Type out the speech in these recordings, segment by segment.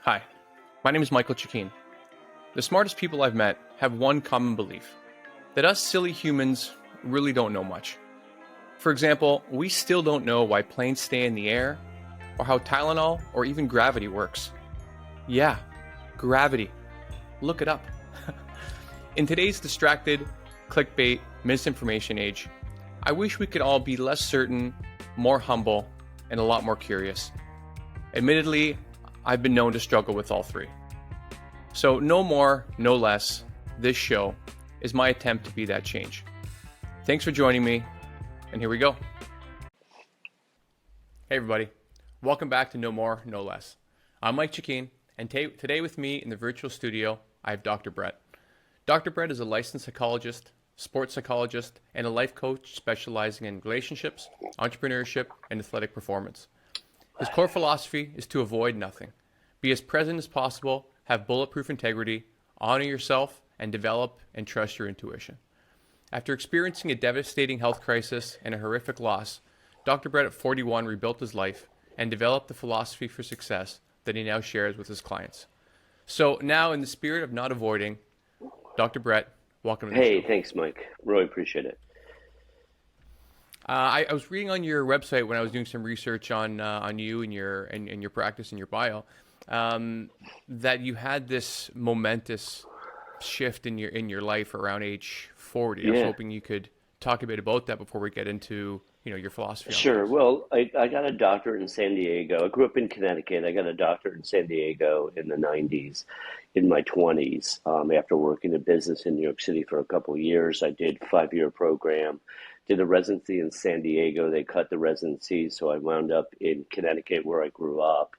Hi, my name is Michael Chikeen. The smartest people I've met have one common belief that us silly humans really don't know much. For example, we still don't know why planes stay in the air, or how Tylenol or even gravity works. Yeah, gravity. Look it up. In today's distracted, clickbait, misinformation age, I wish we could all be less certain, more humble, and a lot more curious. Admittedly, I've been known to struggle with all three. So, no more, no less, this show is my attempt to be that change. Thanks for joining me, and here we go. Hey, everybody. Welcome back to No More, No Less. I'm Mike Chikeen, and today with me in the virtual studio, I have Dr. Brett. Dr. Brett is a licensed psychologist, sports psychologist, and a life coach specializing in relationships, entrepreneurship, and athletic performance. His core philosophy is to avoid nothing. Be as present as possible, have bulletproof integrity, honor yourself, and develop and trust your intuition. After experiencing a devastating health crisis and a horrific loss, Dr. Brett at 41 rebuilt his life and developed the philosophy for success that he now shares with his clients. So now, in the spirit of not avoiding, Dr. Brett, welcome to the show. Hey, thanks, Mike. Really appreciate it. I was reading on your website when I was doing some research on you and your practice and your bio, that you had this momentous shift in your life around age 40. Yeah. I was hoping you could talk a bit about that before we get into your philosophy. Sure. Well, I got a doctorate in San Diego. I grew up in Connecticut. I got a doctorate in San Diego in the 90s, in my 20s. After working in business in New York City for a couple of years, I did a 5-year program, did a residency in San Diego. They cut the residency, so I wound up in Connecticut where I grew up.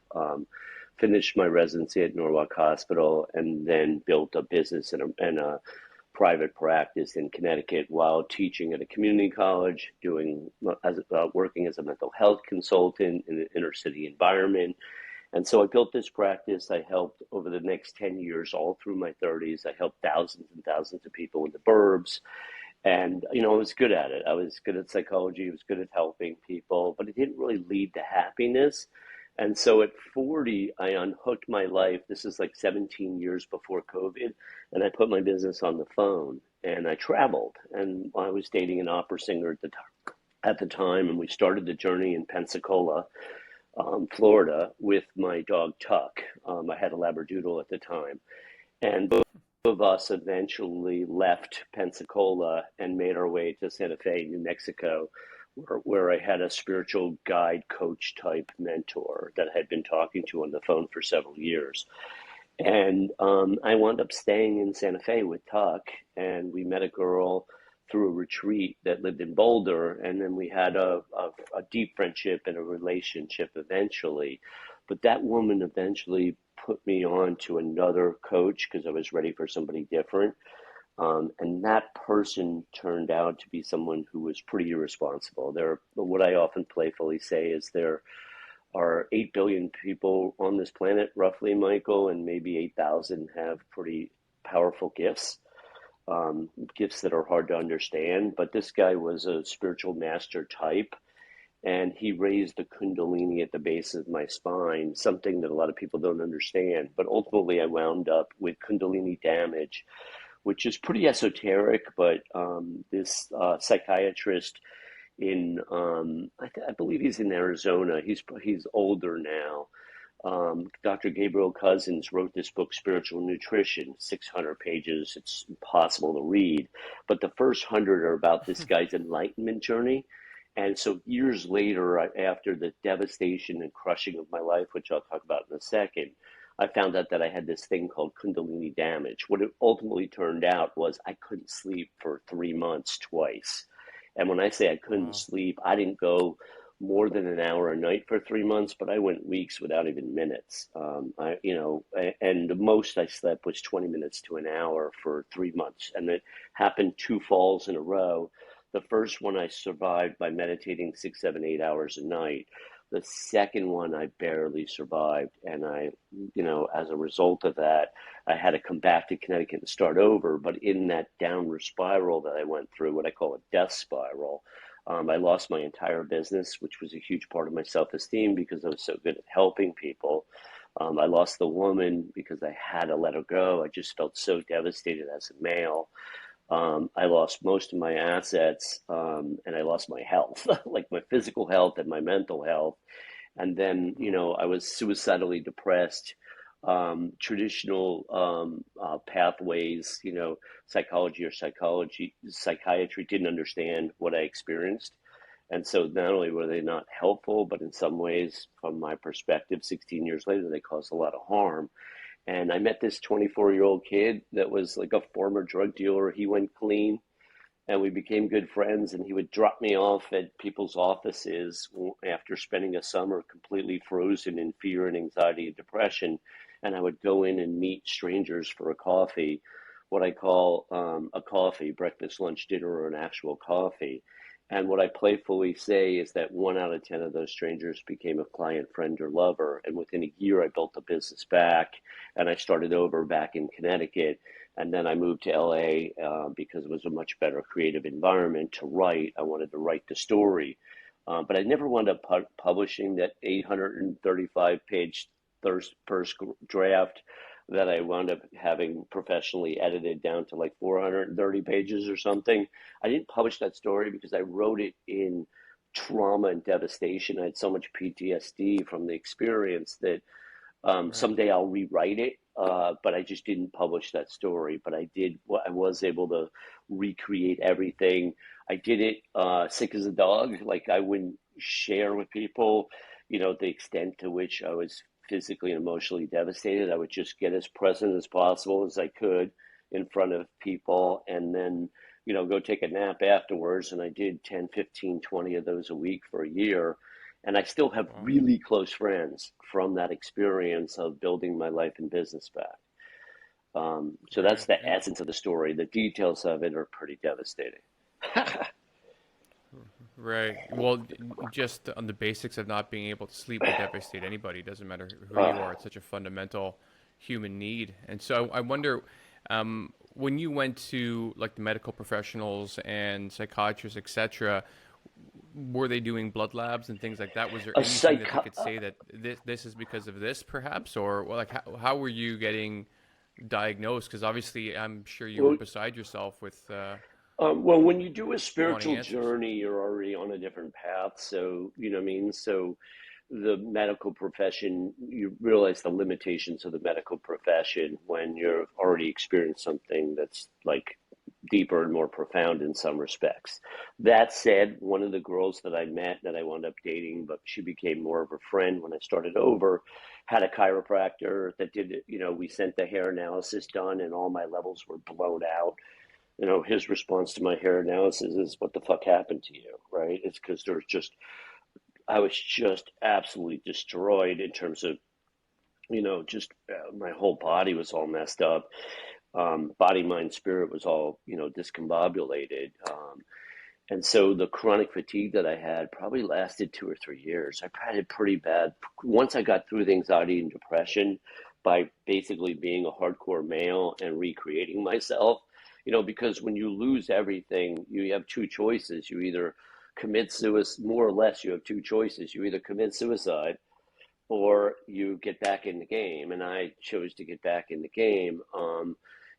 Finished my residency at Norwalk Hospital and then built a business and a private practice in Connecticut while teaching at a community college, working as a mental health consultant in an inner city environment. And so I built this practice. I helped over the next 10 years, all through my 30s. I helped thousands and thousands of people in the burbs. And, I was good at it. I was good at psychology. I was good at helping people, but it didn't really lead to happiness. And so at 40, I unhooked my life. This is like 17 years before COVID. And I put my business on the phone and I traveled. And I was dating an opera singer at the time. And we started the journey in Pensacola, Florida, with my dog Tuck. I had a Labradoodle at the time. And both of us eventually left Pensacola and made our way to Santa Fe, New Mexico, where I had a spiritual guide coach type mentor that I had been talking to on the phone for several years. And I wound up staying in Santa Fe with Tuck, and we met a girl through a retreat that lived in Boulder, and then we had a deep friendship and a relationship eventually. But that woman eventually put me on to another coach because I was ready for somebody different. And that person turned out to be someone who was pretty irresponsible. What I often playfully say is there are 8 billion people on this planet, roughly, Michael, and maybe 8,000 have pretty powerful gifts, gifts that are hard to understand. But this guy was a spiritual master type, and he raised the kundalini at the base of my spine, something that a lot of people don't understand. But ultimately, I wound up with kundalini damage, which is pretty esoteric, but this psychiatrist in, I believe he's in Arizona. He's older now. Dr. Gabriel Cousins wrote this book, Spiritual Nutrition, 600 pages. It's impossible to read. But the first 100 are about this guy's enlightenment journey. And so years later, after the devastation and crushing of my life, which I'll talk about in a second, I found out that I had this thing called kundalini damage. What it ultimately turned out was I couldn't sleep for 3 months twice. And when I say I couldn't sleep, I didn't go more than an hour a night for 3 months, but I went weeks without even minutes. And the most I slept was 20 minutes to an hour for 3 months. And it happened 2 falls in a row. The first one I survived by meditating 6, 7, 8 hours a night. The second one I barely survived, and as a result of that, I had to come back to Connecticut and start over. But in that downward spiral that I went through, what I call a death spiral, I lost my entire business, which was a huge part of my self-esteem because I was so good at helping people. I lost the woman because I had to let her go. I just felt so devastated as a male. I lost most of my assets, and I lost my health, like my physical health and my mental health. And then, I was suicidally depressed. Traditional pathways, psychiatry didn't understand what I experienced. And so not only were they not helpful, but in some ways, from my perspective, 16 years later, they caused a lot of harm. And I met this 24-year-old kid that was like a former drug dealer. He went clean and we became good friends. And he would drop me off at people's offices after spending a summer completely frozen in fear and anxiety and depression. And I would go in and meet strangers for a coffee, what I call a coffee, breakfast, lunch, dinner, or an actual coffee. And what I playfully say is that 1 out of 10 of those strangers became a client, friend, or lover. And within a year, I built the business back and I started over back in Connecticut. And then I moved to LA because it was a much better creative environment to write. I wanted to write the story. But I never wound up publishing that 835-page first draft that I wound up having professionally edited down to like 430 pages or something. I didn't publish that story because I wrote it in trauma and devastation. I had so much PTSD from the experience that Right. someday I'll rewrite it, but I just didn't publish that story. But I did. I was able to recreate everything. I did it sick as a dog. Like I wouldn't share with people, the extent to which I was physically and emotionally devastated. I would just get as present as possible as I could in front of people, and then go take a nap afterwards. And I did 10, 15, 20 of those a week for a year. And I still have Wow. really close friends from that experience of building my life and business back. So that's Right. the And essence of the story. The details of it are pretty devastating. right. Well, just on the basics of not being able to sleep would devastate anybody. It doesn't matter who you Uh, are. It's such a fundamental human need. And so I wonder, when you went to like the medical professionals and psychiatrists, etc., were they doing blood labs and things like that? Was there a anything that psych they could say that this is because of this, perhaps, or well, like how were you getting diagnosed? Because obviously, I'm sure you were well, beside yourself with well, when you do a wanting spiritual answers. journey, you're already on a different path. So, you know what I mean? So, the medical profession, you realize the limitations of the medical profession when you've already experienced something that's like deeper and more profound in some respects. That said, one of the girls that I met that I wound up dating, but she became more of a friend when I started over, had a chiropractor that did, we sent the hair analysis done and all my levels were blown out. His response to my hair analysis is, "What the fuck happened to you?" Right? It's because I was just absolutely destroyed in terms of, just my whole body was all messed up. Body, mind, spirit was all, discombobulated. And so the chronic fatigue that I had probably lasted 2 or 3 years. I had it pretty bad. Once I got through the anxiety and depression by basically being a hardcore male and recreating myself, because when you lose everything, you have two choices. You either commit suicide, more or less, you have two choices. You either commit suicide or you get back in the game. And I chose to get back in the game,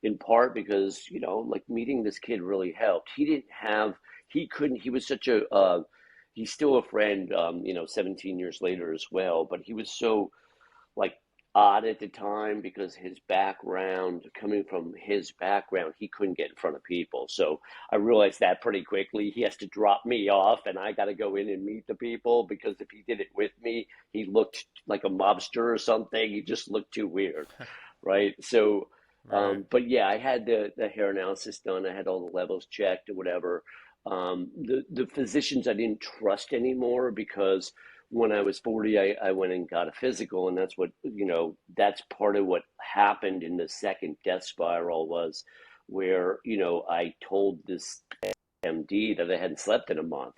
in part because, like meeting this kid really helped. He couldn't, he was such he's still a friend, 17 years later as well, but he was so like odd at the time because coming from his background, he couldn't get in front of people. So I realized that pretty quickly. He has to drop me off and I got to go in and meet the people because if he did it with me, he looked like a mobster or something. He just looked too weird. Right. So, Right. but yeah, I had the hair analysis done. I had all the levels checked or whatever. The physicians I didn't trust anymore because when I was 40, I went and got a physical, and that's that's part of what happened in the second death spiral was where, I told this MD that I hadn't slept in a month,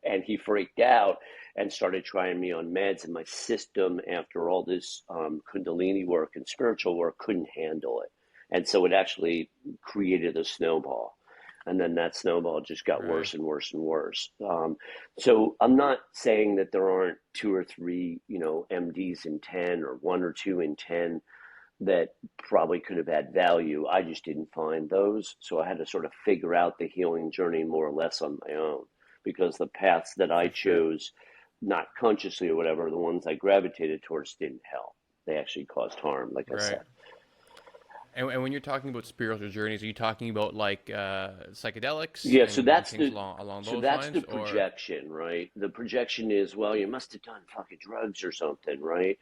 and he freaked out and started trying me on meds, and my system, after all this Kundalini work and spiritual work, couldn't handle it. And so it actually created a snowball. And then that snowball just got Right. worse and worse and worse. So I'm not saying that there aren't two or three, MDs in 10 or one or two in 10 that probably could have had value. I just didn't find those. So I had to sort of figure out the healing journey more or less on my own because the paths that I For sure. chose, not consciously or whatever, the ones I gravitated towards didn't help. They actually caused harm, like I Right. said. And when you're talking about spiritual journeys, are you talking about like psychedelics Yeah, and things along so those that's lines, the or projection, right? The projection is, well, you must have done fucking drugs or something, right?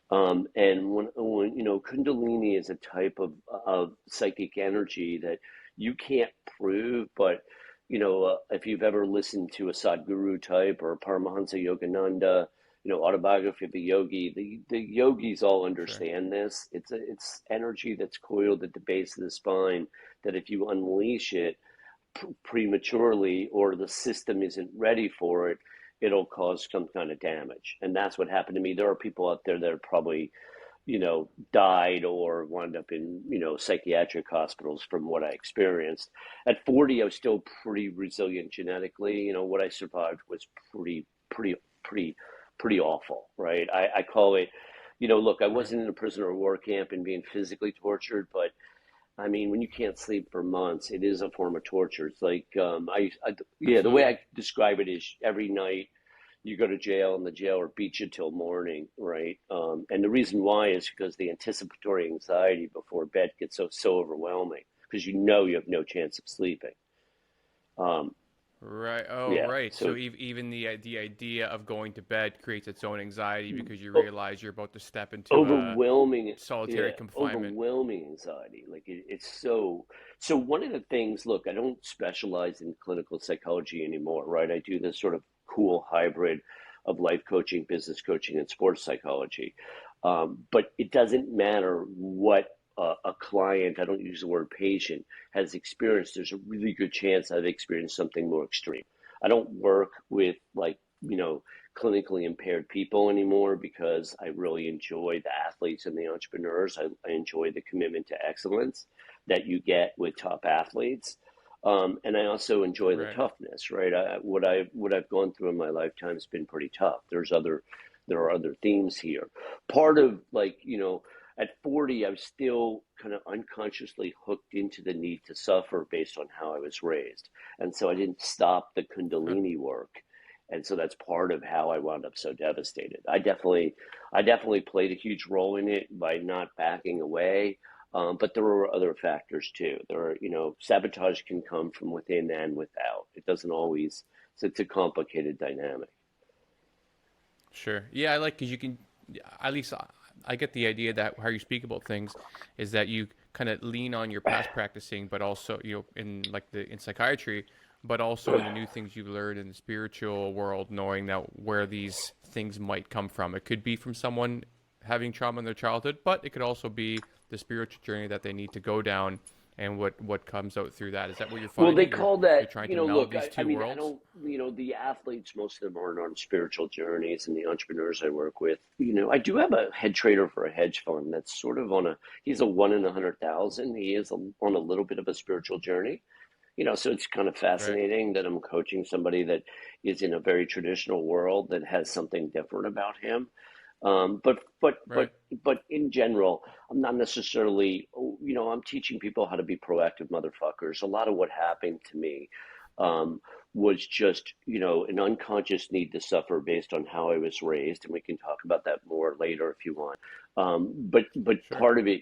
And when Kundalini is a type of psychic energy that you can't prove, but if you've ever listened to a Sadhguru type or Paramahansa Yogananda, autobiography of a yogi, the yogis all sure? understand this. It's energy that's coiled at the base of the spine that if you unleash it prematurely or the system isn't ready for it, it'll cause some kind of damage. And that's what happened to me. There are people out there that are probably died or wound up in, psychiatric hospitals from what I experienced. At 40, I was still pretty resilient genetically. What I survived was pretty, pretty, pretty awful, right? I call it, look, I Right. wasn't in a prisoner of war camp and being physically tortured, but I mean, when you can't sleep for months, it is a form of torture. It's like, yeah, the way Absolutely. I describe it is every night you go to jail and the jailer beats you till morning, right? And the reason why is because the anticipatory anxiety before bed gets so overwhelming because you have no chance of sleeping. Um, Right. Oh, yeah. right. So So even the idea of going to bed creates its own anxiety because you o- realize you're about to step into a overwhelming, solitary yeah, confinement. overwhelming anxiety. Like it's so. So one of the things, look, I don't specialize in clinical psychology anymore, right? I do this sort of cool hybrid of life coaching, business coaching, and sports psychology. But it doesn't matter what a client, I don't use the word patient, has experienced. There's a really good chance I've experienced something more extreme. I don't work with like, clinically impaired people anymore because I really enjoy the athletes and the entrepreneurs. I enjoy the commitment to excellence that you get with top athletes. And I also enjoy the Right. toughness, right? What I've gone through in my lifetime has been pretty tough. There are other themes here. Part of like, at 40, I was still kind of unconsciously hooked into the need to suffer based on how I was raised. And so I didn't stop the Okay. Kundalini work. And so that's part of how I wound up so devastated. I definitely played a huge role in it by not backing away. But there were other factors too. Sabotage can come from within and without. It doesn't always, so it's a complicated dynamic. Sure. Yeah, I like because you can, at least I get the idea that how you speak about things is that you kind of lean on your past practicing, but also in like the in psychiatry, but also in the new things you've learned in the spiritual world, knowing that where these things might come from. It could be from someone having trauma in their childhood, but it could also be the spiritual journey that they need to go down and what comes out through that. Is that what you're Well, they finding? call You're that, trying to meld look, these I two mean, I worlds? don't, the athletes, most of them aren't on spiritual journeys, and the entrepreneurs I work with, I do have a head trader for a hedge fund that's sort of he's a 1 in 100,000. He is on a little bit of a spiritual journey, so it's kind of Right. fascinating that I'm coaching somebody that is in a very traditional world that has something different about him. Um, but but Right. but but in general, I'm not necessarily, I'm teaching people how to be proactive motherfuckers. A lot of what happened to me was just, an unconscious need to suffer based on how I was raised, and we can talk about that more later if you want. But Sure. part of it,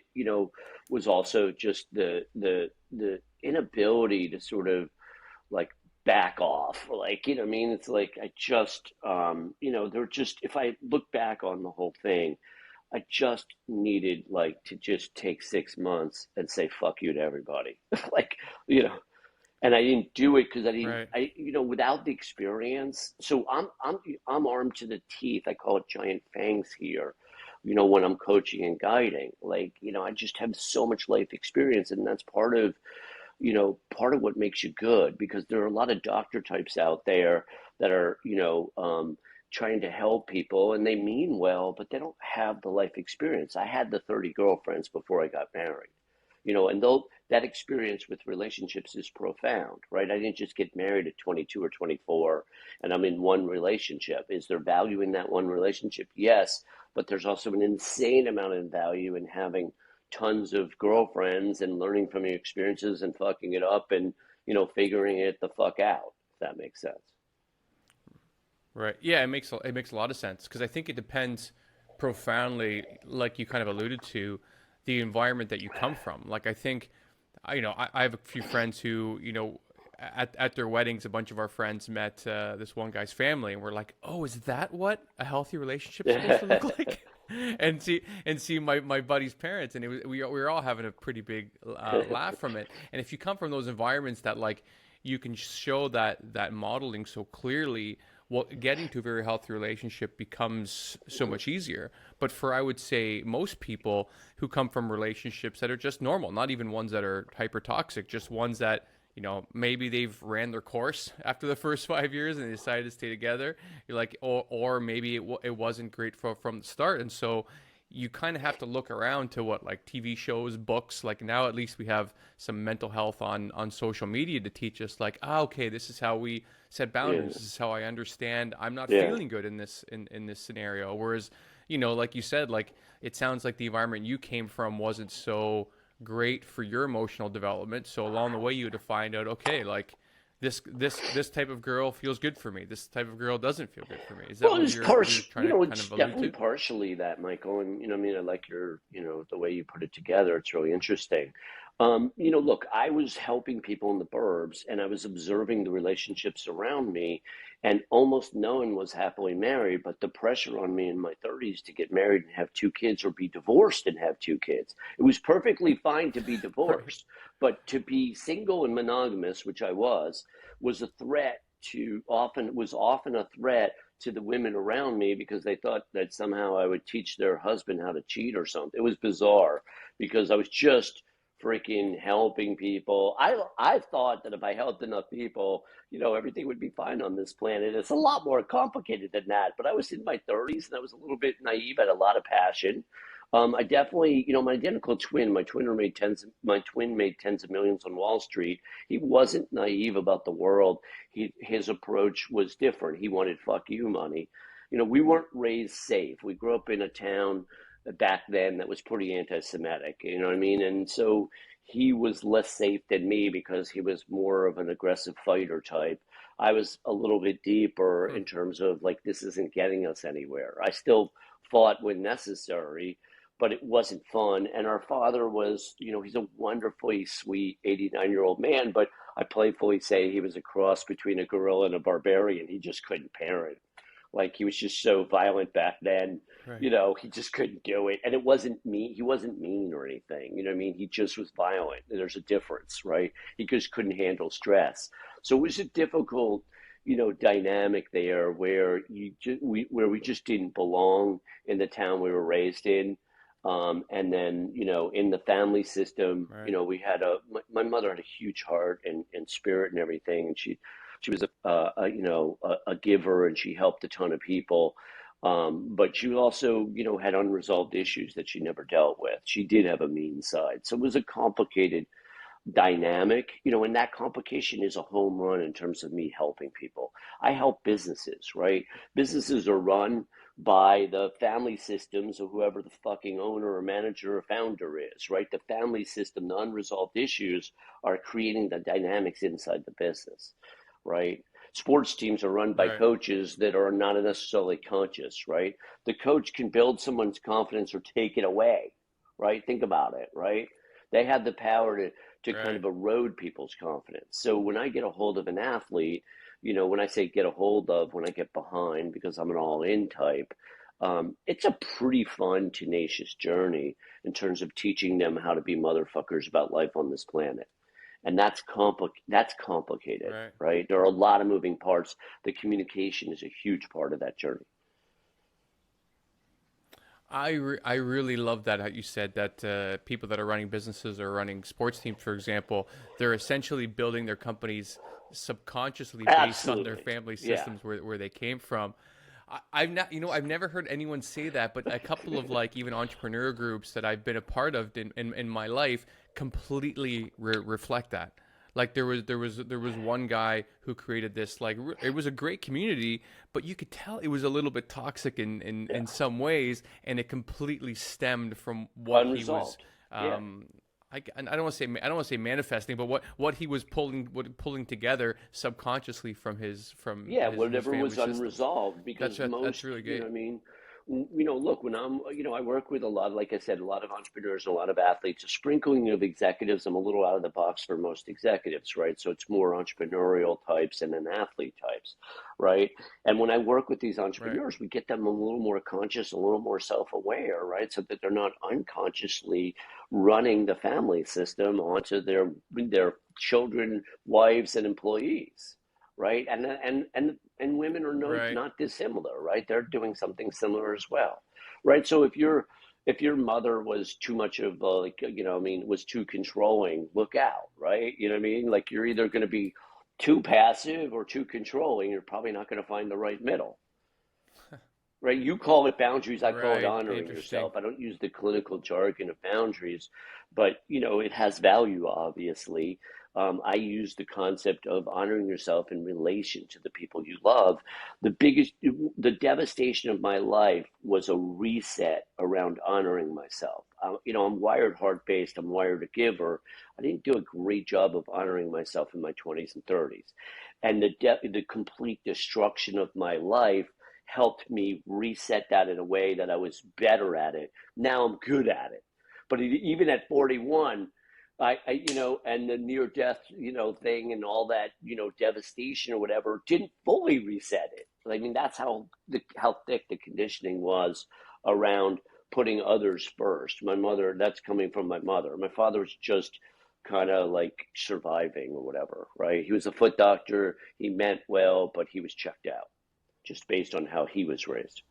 was also just the inability to sort of like back off. Like, I mean? It's like I just, they're just, if I look back on the whole thing, I just needed like to just take 6 months and say fuck you to everybody. Like, you know, and I didn't do it because Right. without the experience. So I'm armed to the teeth. I call it giant fangs here. When I'm coaching and guiding, like, I just have so much life experience, and that's part of what makes you good, because there are a lot of doctor types out there that are, trying to help people and they mean well, but they don't have the life experience. I had the 30 girlfriends before I got married. And though that experience with relationships is profound, right? I didn't just get married at 22 or 24 and I'm in one relationship. Is there value in that one relationship? Yes, but there's also an insane amount of value in having tons of girlfriends and learning from your experiences and fucking it up and, figuring it the fuck out, if that makes sense. Right. Yeah, it makes a lot of sense because I think it depends profoundly, like you kind of alluded to, the environment that you come from. Like I think, I have a few friends who, at their weddings, a bunch of our friends met this one guy's family, and we're like, oh, is that what a healthy relationship's supposed to look like? And see my buddy's parents, and we were all having a pretty big laugh from it. And if you come from those environments that like you can show that modeling so clearly, well, getting to a very healthy relationship becomes so much easier. But for, I would say, most people who come from relationships that are just normal, not even ones that are hyper toxic, just ones that, maybe they've ran their course after the first 5 years and they decided to stay together. You're like, or maybe it wasn't great from the start. And so you kind of have to look around to what, like TV shows, books. Like now, at least we have some mental health on social media to teach us, like, okay, this is how we set Yeah, boundaries. This is how I understand I'm not yeah. feeling good in this scenario. Whereas, like you said, like it sounds like the environment you came from wasn't so great for your emotional development. So along the way, you had to find out, okay, like this type of girl feels good for me. This type of girl doesn't feel good for me. Is that Well, what it's you're partial, trying to kind it's of allude definitely to? partially that, Michael. And, I like the way you put it together. It's really interesting. Look, I was helping people in the burbs and I was observing the relationships around me, and almost no one was happily married. But the pressure on me in my 30s to get married and have two kids or be divorced and have two kids, it was perfectly fine to be Right. divorced. But to be single and monogamous, which I was a threat was often a threat to the women around me because they thought that somehow I would teach their husband how to cheat or something. It was bizarre because I was just freaking helping people. I thought that if I helped enough people, everything would be fine on this planet. It's a lot more complicated than that. But I was in my 30s and I was a little bit naive. I had a lot of passion. I definitely, my identical twin, my twin made tens of millions on Wall Street. He wasn't naive about the world. His approach was different. He wanted fuck you money. We weren't raised safe. We grew up in a town back then that was pretty anti-Semitic. You know what I mean? And so he was less safe than me because he was more of an aggressive fighter type. I was a little bit deeper Hmm. in terms of like this isn't getting us anywhere. I still fought when necessary, but it wasn't fun. And our father was, he's a wonderfully sweet 89-year-old man, but I playfully say he was a cross between a gorilla and a barbarian. He just couldn't parent. Like he was just so violent back then, Right. he just couldn't do it. And it wasn't mean. He wasn't mean or anything. You know what I mean? He just was violent. There's a difference, right? He just couldn't handle stress. So it was a difficult, dynamic there where where we just didn't belong in the town we were raised in. And then, in the family system, Right. we had my mother had a huge heart and spirit and everything. And she was a giver and she helped a ton of people. But she also, had unresolved issues that she never dealt with. She did have a mean side. So it was a complicated dynamic, and that complication is a home run in terms of me helping people. I help businesses, right? Businesses are run by the family systems of whoever the fucking owner or manager or founder is, right? The family system, the unresolved issues are creating the dynamics inside the business, right? Sports teams are run by Right. coaches that are not necessarily conscious, right? The coach can build someone's confidence or take it away, right? Think about it, right? They have the power to kind Right. of erode people's confidence. So when I get a hold of an athlete, when I say get a hold of, when I get behind, because I'm an all in type, it's a pretty fun, tenacious journey in terms of teaching them how to be motherfuckers about life on this planet. And that's complicated, Right. right? There are a lot of moving parts. The communication is a huge part of that journey. I really love that how you said that people that are running businesses or running sports teams, for example, they're essentially building their companies subconsciously based on their Absolutely. family Yeah. systems where they came from. I've never heard anyone say that, but a couple of like even entrepreneur groups that I've been a part of in my life completely reflect that. Like there was one guy who created this like it was a great community, but you could tell it was a little bit toxic in Yeah, some ways, and it completely stemmed from what he was. unresolved. Yeah. Um, I don't want to say manifesting, but what he was pulling together subconsciously from Yeah, his whatever family was systems. unresolved, That's because that's most, really you know, great. what I mean, look, when I work with a lot, like I said, a lot of entrepreneurs, a lot of athletes, a sprinkling of executives. I'm a little out of the box for most executives, right? So it's more entrepreneurial types and then athlete types, right? And when I work with these Right. entrepreneurs, we get them a little more conscious, a little more self-aware, right? So that they're not unconsciously running the family system onto their children, wives, and employees, right? And women are Right. not dissimilar, right? They're doing something similar as well, right? So if your mother was too much of like, I mean, was too controlling, look out, right? You know what I mean? Like, you're either going to be too passive or too controlling. You're probably not going to find the right middle. Right, you call it boundaries, I call it Right. honoring Interesting. yourself. I don't use the clinical jargon of boundaries, but it has value, obviously. I use the concept of honoring yourself in relation to the people you love. The devastation of my life was a reset around honoring myself. I'm wired heart based, I'm wired a giver. I didn't do a great job of honoring myself in my 20s and 30s. And the complete destruction of my life helped me reset that in a way that I was better at it. Now I'm good at it. But even at 41, and the near death, thing and all that, devastation or whatever, didn't fully reset it. I mean, that's how thick the conditioning was around putting others first. My mother, that's coming from my mother. My father was just kind of like surviving or whatever, right? He was a foot doctor. He meant well, but he was checked out just based on how he was raised.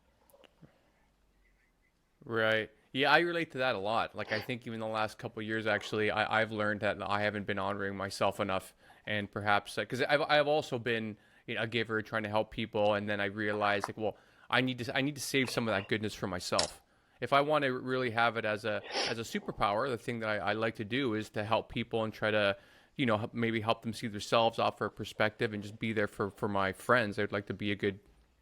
Right. Yeah, I relate to that a lot. Like I think even the last couple of years, actually, I've learned that I haven't been honoring myself enough, and perhaps because I've also been a giver, trying to help people, and then I realized like, well, I need to save some of that goodness for myself. If I want to really have it as a superpower, the thing that I like to do is to help people and try to, maybe help them see themselves, offer a perspective, and just be there for my friends. I'd like to be a good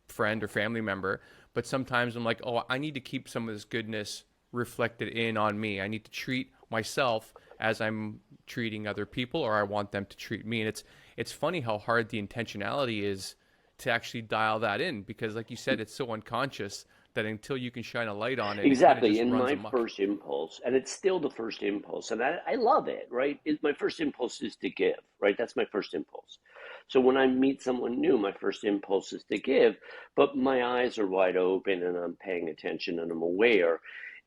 friend or family member. But sometimes I'm like, oh, I need to keep some of this goodness reflected in on me. I need to treat myself as I'm treating other people, or I want them to treat me. And it's funny how hard the intentionality is to actually dial that in, because like you said, it's so unconscious that until you can shine a light on it, it kind of Exactly. just And runs my amok. first impulse, and it's still the first impulse, and I love it, right? My first impulse is to give, right? That's my first impulse. So when I meet someone new, my first impulse is to give, but my eyes are wide open and I'm paying attention and I'm aware.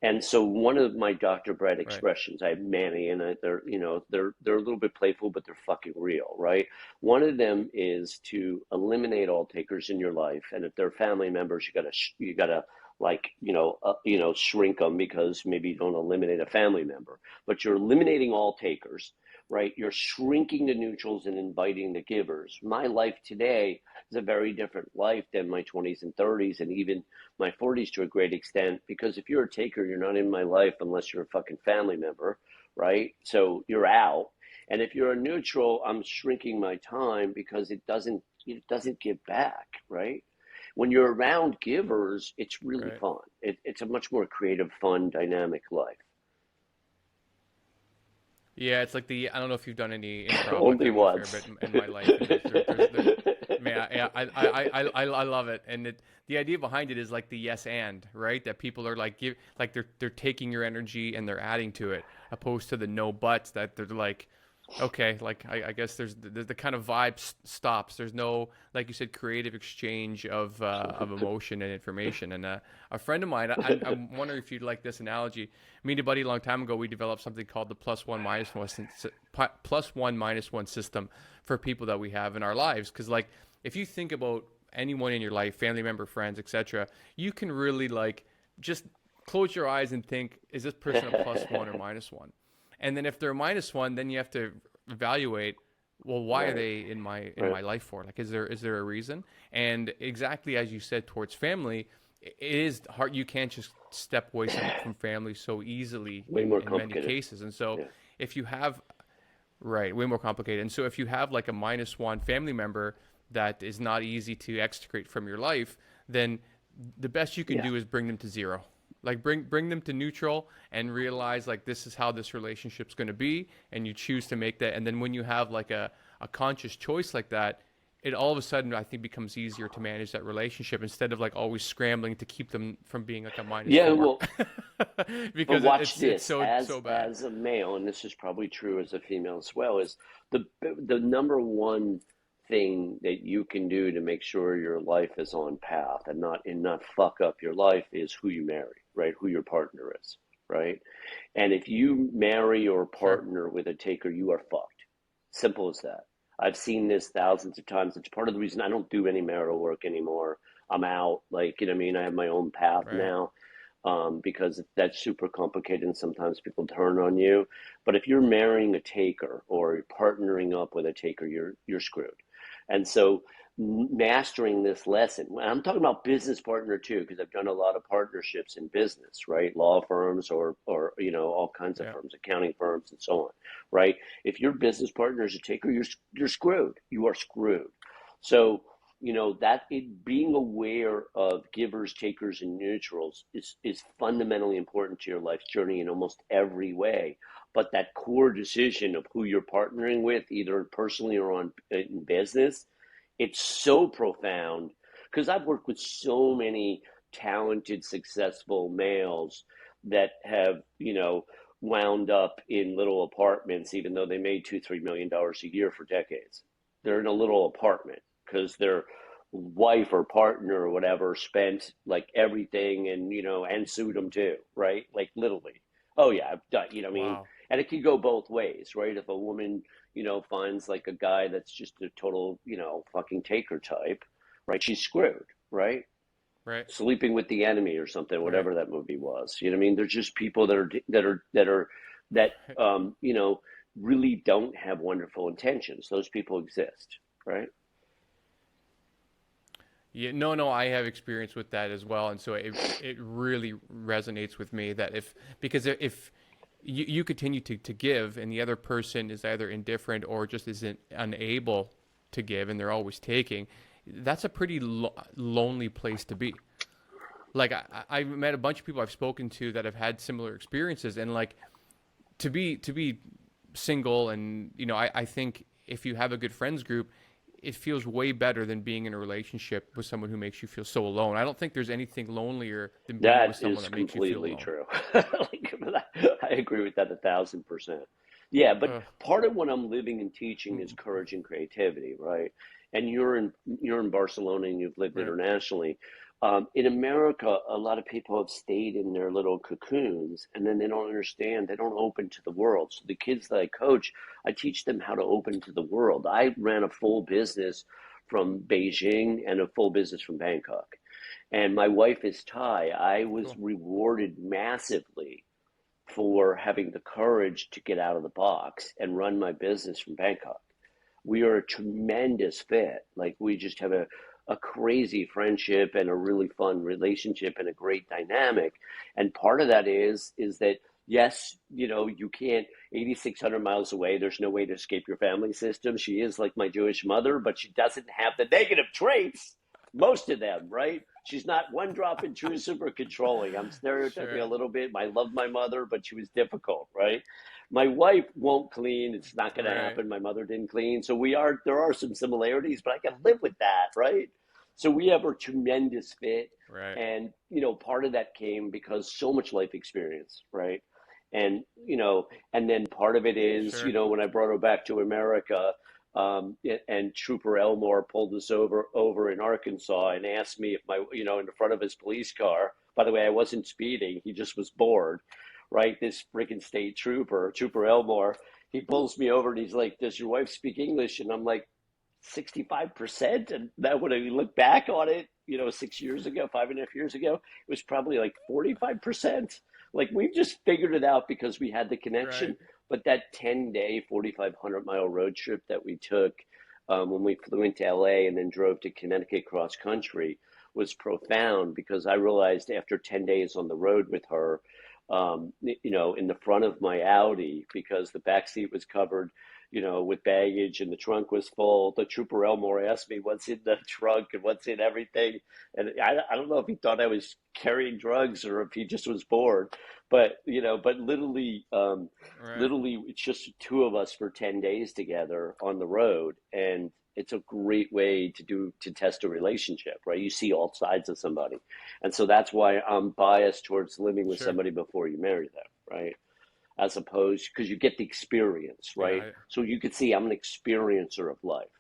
And so one of my Dr. Brett Right. expressions, I have many, and they're a little bit playful, but they're fucking real, right? One of them is to eliminate all takers in your life, and if they're family members, you gotta like shrink them, because maybe you don't eliminate a family member, but you're eliminating all takers, right? You're shrinking the neutrals and inviting the givers. My life today is a very different life than my 20s and 30s, and even my 40s to a great extent, because if you're a taker, you're not in my life unless you're a fucking family member, right? So you're out. And if you're a neutral, I'm shrinking my time because it doesn't give back, right? When you're around givers, it's really Right. fun. It's a much more creative, fun, dynamic life. Yeah, it's like I don't know if you've done any improv. I've Only done a fair bit once. in my life, and there's man, yeah, I love it, and the idea behind it is like the yes and, right, that people are like like they're taking your energy and they're adding to it, opposed to the no buts that they're like, okay, like I guess there's the kind of vibe stops. There's no, like you said, creative exchange of emotion and information. And a friend of mine, I'm wondering if you'd like this analogy. Me and a buddy a long time ago, we developed something called the plus one minus one system for people that we have in our lives. Because like if you think about anyone in your life, family member, friends, etc., you can really like just close your eyes and think, is this person a plus one or minus one? And then if they're minus one, then you have to evaluate, well, why are Right. they in Right. my life for? Like, is there a reason? And exactly as you said towards family, it is hard. You can't just step away from family so easily Way more in many complicated. cases. And so Yeah. if you have right, way more complicated. And so if you have like a minus one family member that is not easy to extricate from your life, then the best you can Yeah. do is bring them to zero. Like bring them to neutral and realize like this is how this relationship's going to be, and you choose to make that. And then when you have like a conscious choice like that, it all of a sudden I think becomes easier to manage that relationship instead of like always scrambling to keep them from being like a minus Yeah. four Well, but because watch it's this. so As so bad. a male, and this is probably true as a female as well, is the number one thing that you can do to make sure your life is on path and not fuck up your life is who you marry, right? Who your partner is, right? And if you marry or Sure. partner with a taker, you are fucked. Simple as that. I've seen this thousands of times. It's part of the reason I don't do any marital work anymore. I'm out. Like, you know what I mean? I have my own path Right. now, because that's super complicated and sometimes people turn on you. But if you're marrying a taker or partnering up with a taker, you're screwed. And so mastering this lesson, I'm talking about business partner too, because I've done a lot of partnerships in business, right? Law firms or all kinds of Yeah. firms, accounting firms and so on, right? If your business partner is a taker, you're screwed. You are screwed. So that being aware of givers, takers, and neutrals is fundamentally important to your life's journey in almost every way. But that core decision of who you're partnering with, either personally or in business, it's so profound because I've worked with so many talented, successful males that have, wound up in little apartments, even though they made $2, $3 million a year for decades. They're in a little apartment because their wife or partner or whatever spent like everything and sued them too, right? Like literally. Oh yeah, I've done, what I mean? Wow. And it could go both ways, right? If a woman finds like a guy that's just a total, fucking taker type, right? She's screwed, right? Right. Sleeping with the enemy or something, Right. whatever that movie was. You know what I mean? There's just people that really don't have wonderful intentions. Those people exist, right? Yeah, no, no, I have experience with that as well, and so it really resonates with me that because if you continue to give and the other person is either indifferent or just isn't unable to give and they're always taking, that's a pretty lonely place to be. Like I've met a bunch of people I've spoken to that have had similar experiences, and like to be single, and I think if you have a good friends group, it feels way better than being in a relationship with someone who makes you feel so alone. I don't think there's anything lonelier than being with That someone is that makes you feel completely alone. true. Like, I agree with that 1,000%. Yeah, but Ugh, part of what I'm living and teaching is mm, courage and creativity, right? And you're in Barcelona and you've lived right. internationally. In America, a lot of people have stayed in their little cocoons, and then they don't understand. They don't open to the world. So the kids that I coach, I teach them how to open to the world. I ran a full business from Beijing and a full business from Bangkok, and my wife is Thai. I was Cool. rewarded massively for having the courage to get out of the box and run my business from Bangkok. We are a tremendous fit. Like we just have a crazy friendship and a really fun relationship and a great dynamic. And part of that is that yes, you can't 8,600 miles away. There's no way to escape your family system. She is like my Jewish mother, but she doesn't have the negative traits. Most of them, right? She's not one drop intrusive or controlling. I'm stereotyping Sure. a little bit. I love my mother, but she was difficult, right? My wife won't clean. It's not going to Right. happen. My mother didn't clean. So there are some similarities, but I can live with that, right? So we have a tremendous fit. Right. And, part of that came because so much life experience, right? And, and then part of it is, Sure. when I brought her back to America, and Trooper Elmore pulled us over in Arkansas and asked me if in the front of his police car. By the way, I wasn't speeding; he just was bored, right? This freaking state trooper, Trooper Elmore, he pulls me over and he's like, "Does your wife speak English?" And I'm like, 65%. And that when I look back on it, 6 years ago, 5.5 years ago, it was probably like 45%. Like we've just figured it out because we had the Right. connection. But that 10-day, 4,500-mile road trip that we took when we flew into LA and then drove to Connecticut cross country was profound because I realized after 10 days on the road with her, in the front of my Audi, because the back seat was covered, with baggage and the trunk was full. The trooper Elmore asked me what's in the trunk and what's in everything. And I don't know if he thought I was carrying drugs or if he just was bored. But Right. literally, it's just two of us for 10 days together on the road. And it's a great way to test a relationship, right? You see all sides of somebody. And so that's why I'm biased towards living with Sure. somebody before you marry them, right? As opposed, because you get the experience, Yeah. right? So you could see I'm an experiencer of life.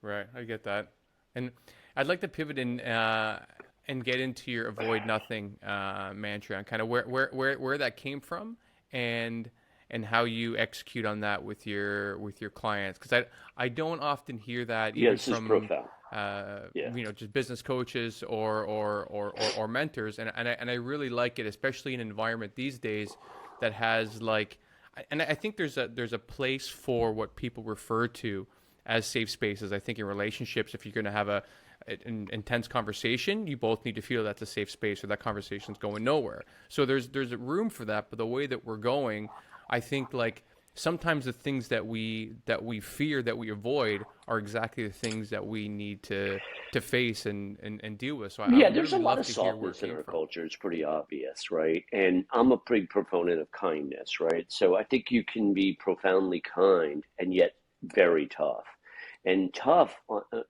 Right. I get that. And I'd like to pivot in and get into your avoid nothing mantra and kind of where that came from and and how you execute on that with your clients because I don't often hear that Yeah, even this is from profound. Yeah. just business coaches or mentors and I really like it, especially in an environment these days that has like and I think there's a place for what people refer to as safe spaces. I think in relationships, if you're going to have an intense conversation, you both need to feel that's a safe space or that conversation's going nowhere. So there's a room for that, but the way that we're going, I think like sometimes the things that we fear that we avoid are exactly the things that we need to face and deal with. So I Yeah, would there's a really lot love of to hear where it softness in came our from. culture. It's pretty obvious, right? And I'm a big proponent of kindness, right? So I think you can be profoundly kind and yet very tough. And tough,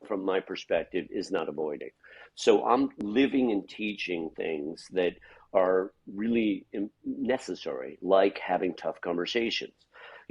from my perspective, is not avoiding. So I'm living and teaching things that are really necessary, like having tough conversations.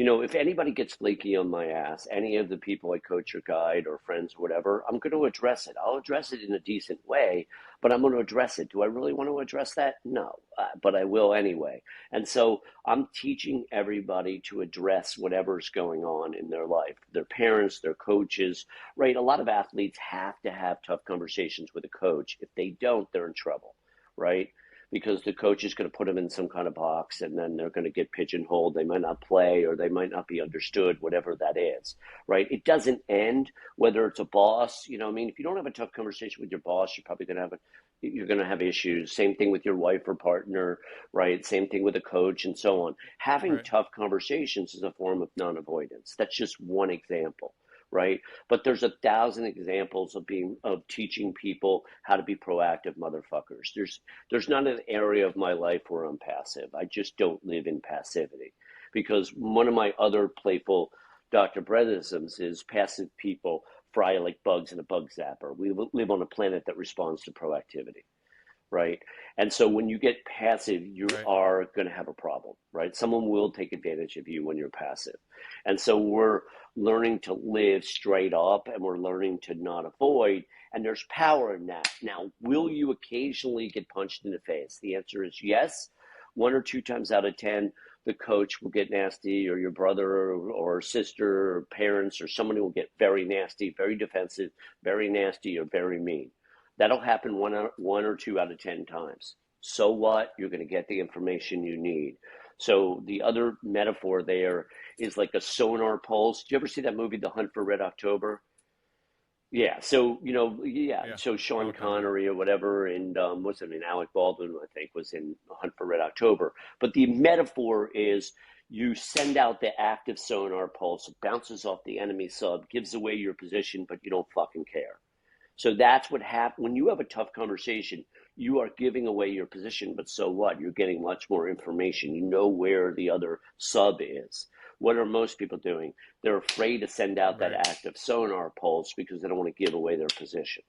If anybody gets flaky on my ass, any of the people I coach or guide or friends or whatever, I'm going to address it. I'll address it in a decent way, but I'm going to address it. Do I really want to address that? No, but I will anyway. And so I'm teaching everybody to address whatever's going on in their life, their parents, their coaches, right? A lot of athletes have to have tough conversations with a coach. If they don't, they're in trouble, right? Because the coach is going to put them in some kind of box and then they're going to get pigeonholed. They might not play or they might not be understood, whatever that is, right? It doesn't end whether it's a boss. I mean, if you don't have a tough conversation with your boss, you're going to have issues. Same thing with your wife or partner, right? Same thing with a coach and so on. Having Right. tough conversations is a form of non-avoidance. That's just one example, right? But there's 1,000 examples of teaching people how to be proactive motherfuckers. There's not an area of my life where I'm passive. I just don't live in passivity. Because one of my other playful Dr. Bredisms is passive people fry like bugs in a bug zapper. We live on a planet that responds to proactivity, right? And so when you get passive, you Right. are going to have a problem, right? Someone will take advantage of you when you're passive. And so we're learning to live straight up and we're learning to not avoid. And there's power in that. Now, will you occasionally get punched in the face? The answer is yes. One or two times out of 10, the coach will get nasty, or your brother or sister or parents or somebody will get very nasty, very defensive, very nasty, or very mean. That'll happen one or two out of 10 times. So what? You're going to get the information you need. So the other metaphor there is like a sonar pulse. Did you ever see that movie, The Hunt for Red October? Yeah. So yeah. Yeah. So Sean Long time ago. Connery or whatever, and what's it? Alec Baldwin, I think, was in Hunt for Red October. But the metaphor is you send out the active sonar pulse, it bounces off the enemy sub, gives away your position, but you don't fucking care. So that's what happens when you have a tough conversation. You are giving away your position, but so what? You're getting much more information. You know where the other sub is. What are most people doing? They're afraid to send out that Right. active sonar pulse because they don't want to give away their position.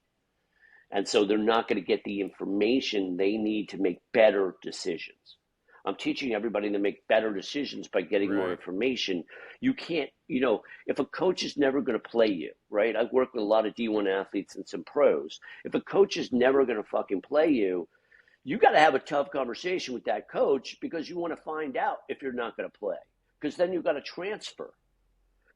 And so they're not going to get the information they need to make better decisions. I'm teaching everybody to make better decisions by getting more Right. information. You can't, if a coach is never going to play you, right? I've worked with a lot of D1 athletes and some pros. If a coach is never going to fucking play you got to have a tough conversation with that coach because you want to find out if you're not going to play. Because then you've got to transfer.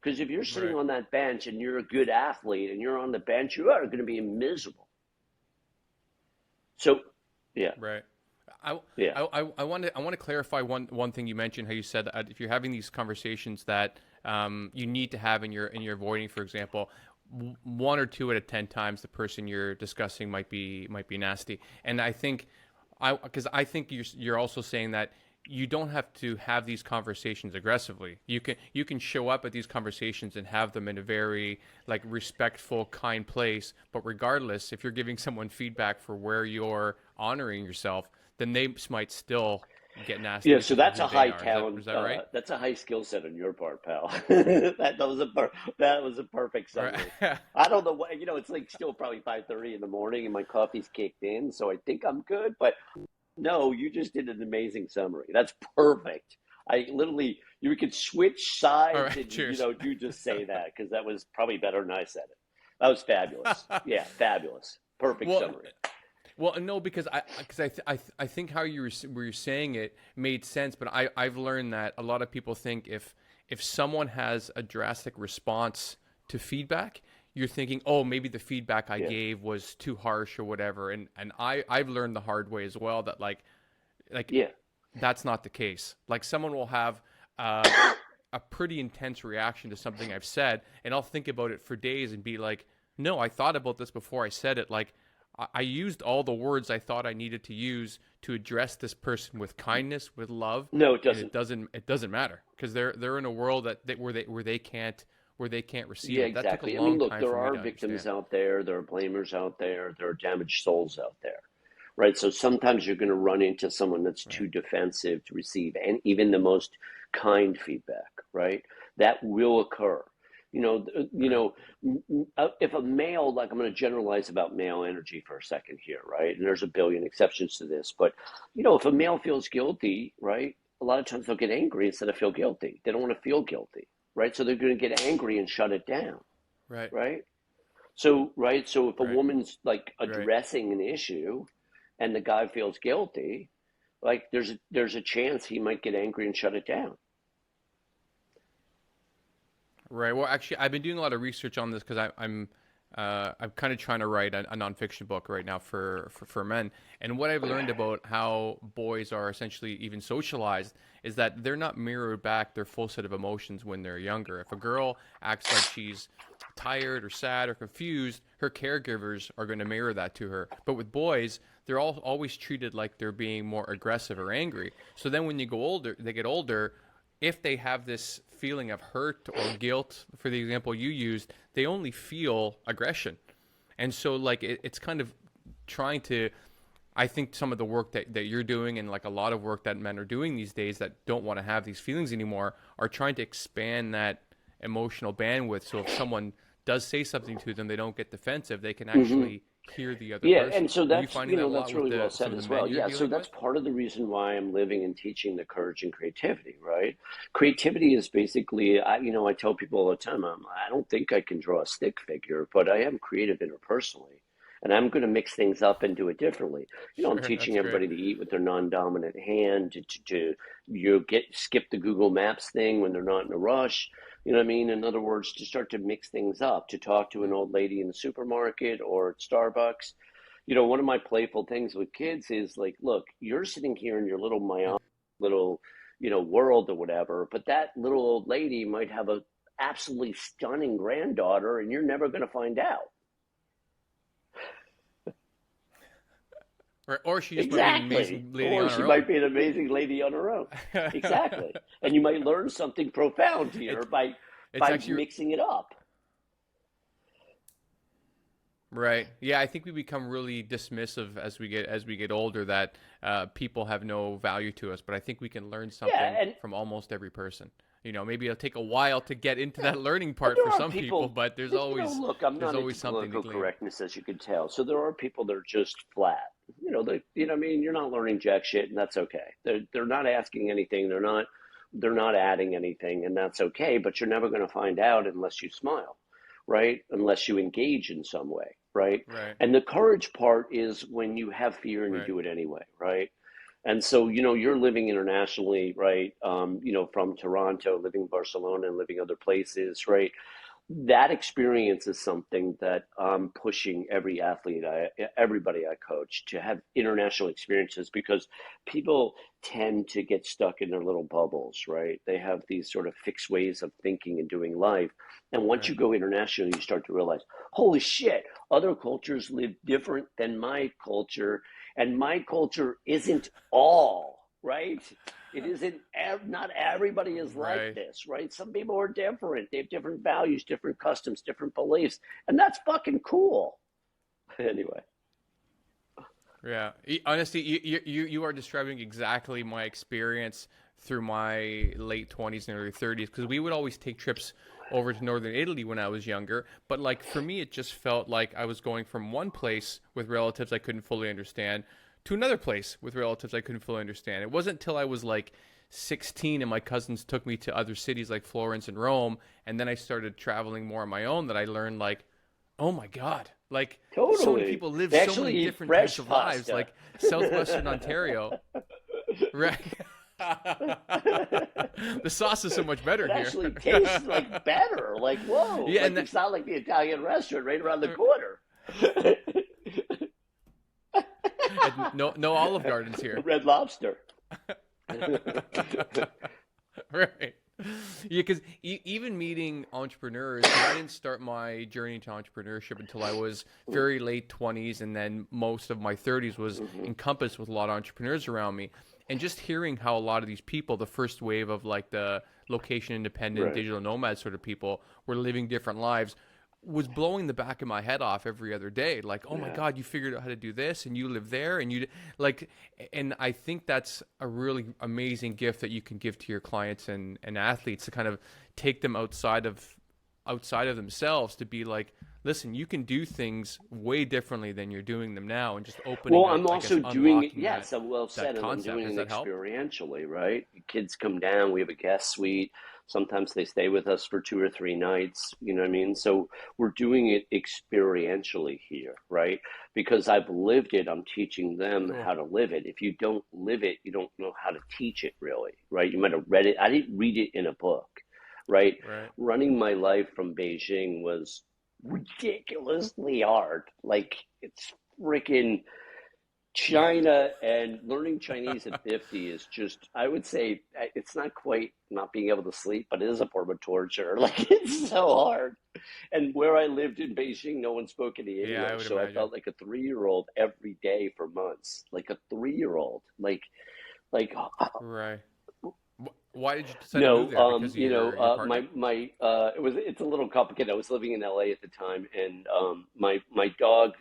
Because if you're sitting Right. on that bench and you're a good athlete and you're on the bench, you are going to be miserable. So, yeah. Right. I Yeah. I want to clarify one thing you mentioned. How you said that if you're having these conversations that you need to have, and you're avoiding, for example, one or two out of 10 times the person you're discussing might be nasty. And I think because I think you're also saying that you don't have to have these conversations aggressively. You can show up at these conversations and have them in a very like respectful, kind place. But regardless, if you're giving someone feedback for where you're honoring yourself, then they might still get nasty Yeah, so because of that's who a they high are. Is talent. that right? That's a high skill set on your part, pal. That was a perfect All summary. right. I don't know what it's like. Still probably 5:30 in the morning, and my coffee's kicked in, so I think I'm good. But no, you just did an amazing summary. That's perfect. I literally, you could switch All sides, right. and Cheers. you just say that because that was probably better than I said it. That was fabulous. Yeah, fabulous. Perfect Well, summary. Well, no, because I think how you were saying it made sense, but I've learned that a lot of people think if someone has a drastic response to feedback, you're thinking, oh, maybe the feedback I Yeah, gave was too harsh or whatever, and I've learned the hard way as well that like yeah. that's not the case. Like someone will have a pretty intense reaction to something I've said, and I'll think about it for days and be like, no, I thought about this before I said it. Like I used all the words I thought I needed to use to address this person with kindness, with love, No, it and doesn't. it doesn't matter because they're in a world where they can't receive Yeah, it. That took a exactly. I mean, long look, time for there me are to victims understand. out there, there are blamers out there, there are damaged souls out there, right? So sometimes you're going to run into someone that's Right. too defensive to receive and even the most kind feedback, right? That will occur. Right. If a male, like I'm going to generalize about male energy for a second here, right? And there's a billion exceptions to this, but if a male feels guilty, right? A lot of times they'll get angry instead of feel guilty. They don't want to feel guilty, right? So they're going to get angry and shut it down, Right. right? So if a Right. woman's like Right. addressing an issue and the guy feels guilty, like there's a chance he might get angry and shut it down. Right. Well, actually, I've been doing a lot of research on this because I'm kind of trying to write a nonfiction book right now for men. And what I've learned about how boys are essentially even socialized is that they're not mirrored back their full set of emotions when they're younger. If a girl acts like she's tired or sad or confused, her caregivers are going to mirror that to her. But with boys, they're all always treated like they're being more aggressive or angry. So then when they get older, if they have this feeling of hurt or guilt, for the example you used, they only feel aggression. And so, like, it's kind of trying to, I think some of the work that you're doing and like a lot of work that men are doing these days that don't want to have these feelings anymore are trying to expand that emotional bandwidth. So if someone does say something to them, they don't get defensive, they can Hmm. actually hear the other Yeah, person. and so Are you that's finding that a lot that's with really well the said some of the as men well. you're Yeah, so dealing that's with? part of the reason why I'm living and teaching the courage and creativity, right? Creativity is basically, I tell people all the time, I don't think I can draw a stick figure, but I am creative interpersonally, and I'm going to mix things up and do it differently. I'm Sure, teaching that's great. everybody to eat with their non-dominant hand, to skip the Google Maps thing when they're not in a rush. You know what I mean? In other words, to start to mix things up, to talk to an Mm. old lady in the supermarket or at Starbucks. One of my playful things with kids is like, look, you're sitting here in your little my little, world or whatever, but that little old lady might have a absolutely stunning granddaughter, and you're never going to find out. Or she just might be an Exactly. amazing lady Or on she her own. might be an amazing lady on her own. Exactly. And you might learn something profound here It's by it's actually mixing it up. right. Yeah, I think we become really dismissive as we get older that people have no value to us. But I think we can learn Yeah, something from almost every person. Maybe it'll take a while to get into that learning and part for there are some people, people, but there's look, I'm there's not into always something to political glean. correctness, as you can tell. So there are people that are just flat. What I mean? You're not learning jack shit, and that's okay. They're not asking anything. They're not adding anything, and that's okay. But you're never going to find out unless you smile, right? Unless you engage in some way, right? Right. And the courage part is when you have fear and you Right. do it anyway, right? And so, you're living internationally, right? From Toronto, living in Barcelona and living other places, right? that experience is something that I'm pushing everybody I coach to have international experiences, because people tend to get stuck in their little bubbles, right? They have these sort of fixed ways of thinking and doing life. And once you Right. go international, you start to realize, holy shit, other cultures live different than my culture, and my culture isn't all, right? It isn't, not everybody is like Right. this, right? Some people are different. They have different values, different customs, different beliefs, and that's fucking cool. Anyway, Yeah. Honestly, you are describing exactly my experience through my late 20s and early 30s, because we would always take trips over to northern Italy when I was younger. But like for me, it just felt like I was going from one place with relatives I couldn't fully understand to another place with relatives I couldn't fully understand. It wasn't until I was like 16 and my cousins took me to other cities like Florence and Rome, and then I started traveling more on my own, that I learned like, oh my god, like so many totally. people live They so many actually eat different types fresh of lives, pasta. like southwestern Ontario, right? The sauce is so much better It here. actually tastes like better. Like, whoa, Yeah, like and it's not like the Italian restaurant right around the corner. no Olive Gardens here. Red Lobster. Right. Yeah, because even meeting entrepreneurs, because I didn't start my journey into entrepreneurship until I was very late 20s, and then most of my 30s was Hmm. encompassed with a lot of entrepreneurs around me. And just hearing how a lot of these people, the first wave of like the location independent Right. digital nomad sort of people, were living different lives, was blowing the back of my head off every other day. Like, oh my Yeah. God, you figured out how to do this and you live there and like, and I think that's a really amazing gift that you can give to your clients and athletes, to kind of take them outside of themselves, to be like, listen, you can do things way differently than you're doing them now, and just Well, opening up, I'm I guess, also doing it. unlocking Yes, I'm well that said, and I'm concept. doing Does it that help? experientially, right? Kids come down. We have a guest suite. Sometimes they stay with us for 2 or 3 nights. You know what I mean? So we're doing it experientially here, right? Because I've lived it. I'm teaching them Cool. how to live it. If you don't live it, you don't know how to teach it, really, right? You might have read it. I didn't read it in a book, right? Right. Running my life from Beijing was ridiculously hard. Like, it's freaking China, and learning Chinese at 50 is just, I would say, it's not quite not being able to sleep, but it is a form of torture. Like, it's so hard. And where I lived in Beijing, no one spoke any Yeah, I English. would So I imagine. felt like a 3-year-old every day for months, like a 3-year-old. Like, Right. Why did you decide to move no, there? Because of your partner? it's a little complicated. I was living in LA at the time, and my dog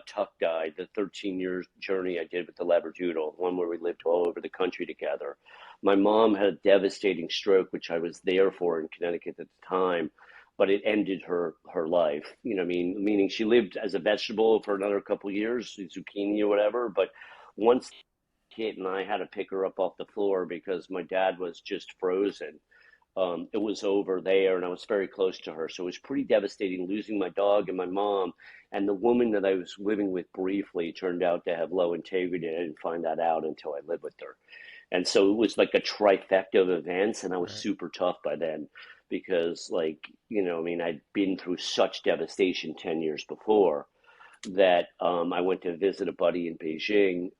Tuck died. The 13 year journey I did with the Labradoodle, one where we lived all over the country together. My mom had a devastating stroke, which I was there for in Connecticut at the time, but it ended her life. You know, what I mean, meaning she lived as a vegetable for another couple of years, zucchini or whatever. But once kid and I had to pick her up off the floor because my dad was just frozen. It was over there, and I was very close to her. So it was pretty devastating losing my dog and my mom. And the woman that I was living with briefly turned out to have low integrity. I didn't find that out until I lived with her. And so it was like a trifecta of events, and I was Right. super tough by then because, like, I mean, I'd been through such devastation 10 years before that I went to visit a buddy in Beijing,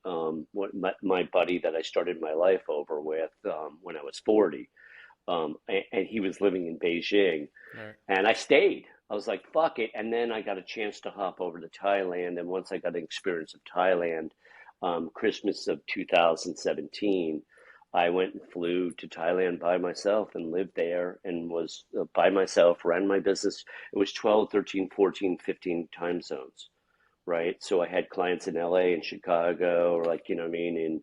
my buddy that I started my life over with when I was 40. And he was living in Beijing. Right. And I stayed. I was like, fuck it. And then I got a chance to hop over to Thailand. And once I got an experience of Thailand, Christmas of 2017, I went and flew to Thailand by myself and lived there and was by myself, ran my business. It was 12, 13, 14, 15 time zones, right? So I had clients in LA and Chicago, or, like, what I mean, in,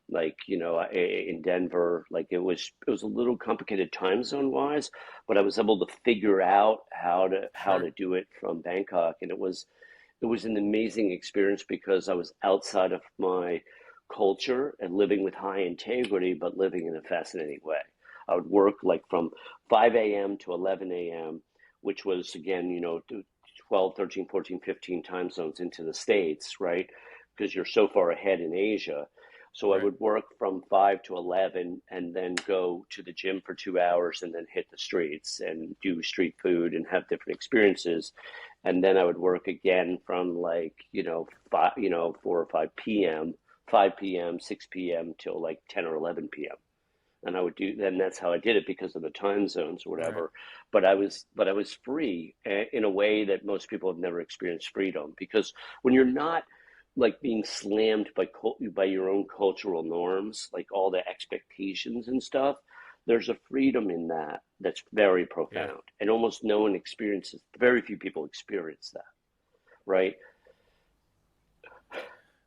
like, in Denver. Like, it was a little complicated time zone wise, but I was able to figure out how to Sure. do it from Bangkok, and it was an amazing experience because I was outside of my culture and living with high integrity, but living in a fascinating way. I would work like from 5 a.m. to 11 a.m., which was, again, 12, 13, 14, 15 time zones into the States, right? Because you're so far ahead in Asia. So I Right. would work from 5 to 11 and then go to the gym for 2 hours and then hit the streets and do street food and have different experiences. And then I would work again from like, 4 or 5 p.m., 5 p.m., 6 p.m. till like 10 or 11 p.m. And I would do, then that's how I did it because of the time zones or Right. whatever. But I was free in a way that most people have never experienced freedom, because when you're not like being slammed by your own cultural norms, like all the expectations and stuff, there's a freedom in that that's very Yeah. profound, and almost no one experiences. Very few people experience that, right?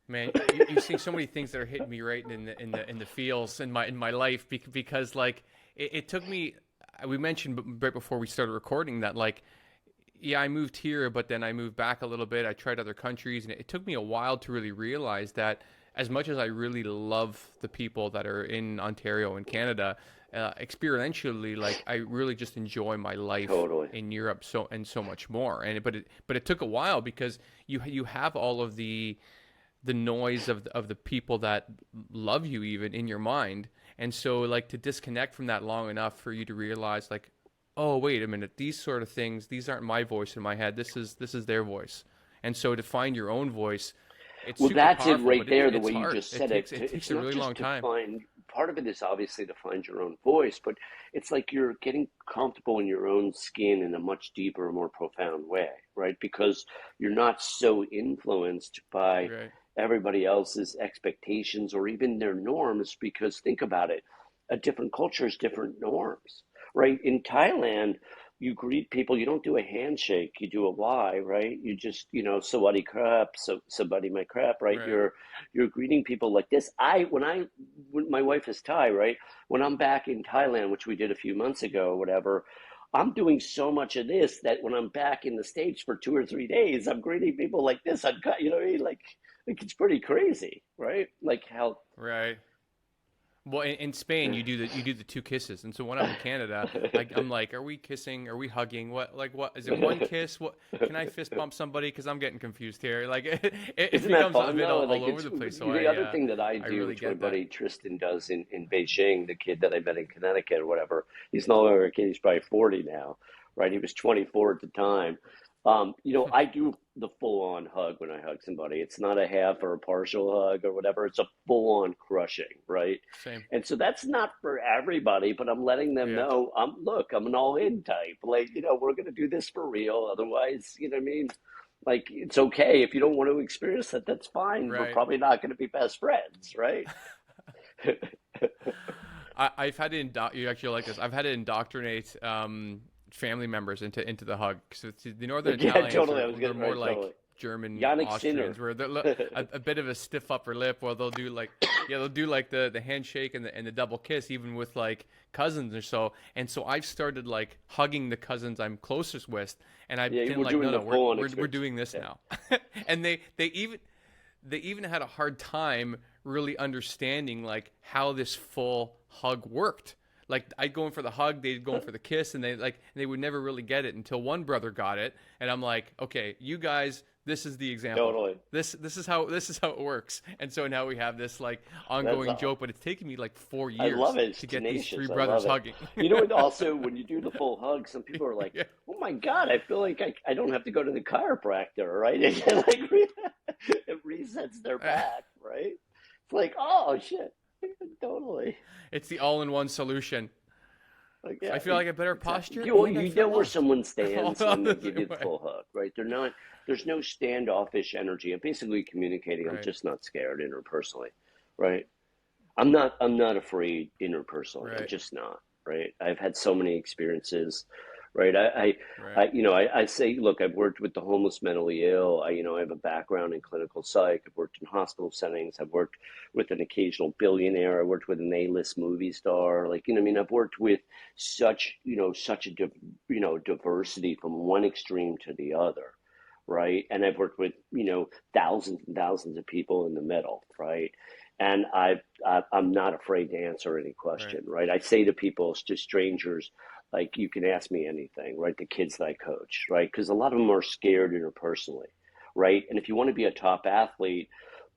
Man, you see so many things that are hitting me right in the feels in my life because like it took me. We mentioned right before we started recording that like yeah, I moved here, but then I moved back a little bit. I tried other countries, and it took me a while to really realize that as much as I really love the people that are in Ontario and Canada, experientially, like I really just enjoy my life Totally. in Europe so much more. But it took a while because you have all of the noise of the people that love you even in your mind, and so like to disconnect from that long enough for you to realize like, oh wait a minute, these sort of things, these aren't my voice in my head, this is their voice. And so to find your own voice, it's Well, super that's it powerful, right but there, the it's way you hard. just it said takes it. it takes It's a not really long just to time. find, part of it is obviously to find your own voice, but it's like you're getting comfortable in your own skin in a much deeper, more profound way, right? Because you're not so influenced by Right. everybody else's expectations or even their norms, because think about it, a different culture is different norms, right? In Thailand, you greet people, you don't do a handshake, you do a Y, right? You just, sawadee krap, so somebody my crap, right? Right. You're greeting people like this. When my wife is Thai, right? When I'm back in Thailand, which we did a few months ago or whatever, I'm doing so much of this that when I'm back in the States for 2 or 3 days, I'm greeting people like this. You know what I mean? Like it's pretty crazy, right? Like how. Right. Well, in Spain, you do the two kisses, and so when I'm in Canada, I'm like, are we kissing? Are we hugging? What is it? One kiss? What can I fist bump somebody? Because I'm getting confused here. Like it Isn't that becomes a fun bit though? all Like over it's the place. So the other thing that I I do, really which my get that. buddy Tristan does in Beijing, the kid that I met in Connecticut or whatever. He's no longer a kid; he's probably 40 now, right? He was 24 at the time. I do the full on hug when I hug somebody. It's not a half or a partial hug or whatever. It's a full on crushing, right? Same. And so that's not for everybody, but I'm letting them Yeah. know I'm an all in type. Like, we're gonna do this for real. Otherwise, you know what I mean? Like, it's okay if you don't want to experience that, that's fine. We're Right. probably not gonna be best friends, right? I've had to you actually like this. I've had to indoctrinate family members into the hug. So the Northern Yeah, Italians totally. are I was they're getting more right, like totally. German Yannick Austrians, Sinner. where they're a bit of a stiff upper lip. Well, they'll do like yeah, they'll do like the handshake and the double kiss, even with like cousins or so. And so I've started like hugging the cousins I'm closest with, and I've Yeah, been we're like, doing no, the no, we're full on we're experience. doing this Yeah. now, and they even had a hard time really understanding like how this full hug worked. Like I'd go in for the hug, they'd go in for the kiss, and they would never really get it until one brother got it, and I'm like, okay, you guys, this is the example. Totally. This is how it works, and so now we have this like That's ongoing joke, but it's taken me like four I love years it. It's to get these three tenacious. I brothers love it. hugging. And also when you do the full hug, some people are like, Yeah. "Oh my God, I feel like I don't have to go to the chiropractor, right?" And like it resets their back, right? It's like, oh shit, totally. It's the all-in-one solution. Like, I yeah, feel like a better exactly. posture, You and I you feel know where loved. someone All stands when they the give same you the way. full hug, right? There's no standoffish energy. I'm basically communicating. I'm Right. just not scared interpersonally, right? I'm not afraid interpersonally. I'm Right. just not, right? I've had so many experiences, right? I Right. I say, look, I've worked with the homeless, mentally ill. I have a background in clinical psych. I've worked in hospital settings. I've worked with an occasional billionaire. I worked with an A-list movie star. Like, I mean, I've worked with such a diversity from one extreme to the other, right? And I've worked with, thousands and thousands of people in the middle, right? And I'm not afraid to answer any Right. question, right? I say to people, to strangers, like, you can ask me anything, right? The kids that I coach, right? Because a lot of them are scared interpersonally, right? And if you want to be a top athlete,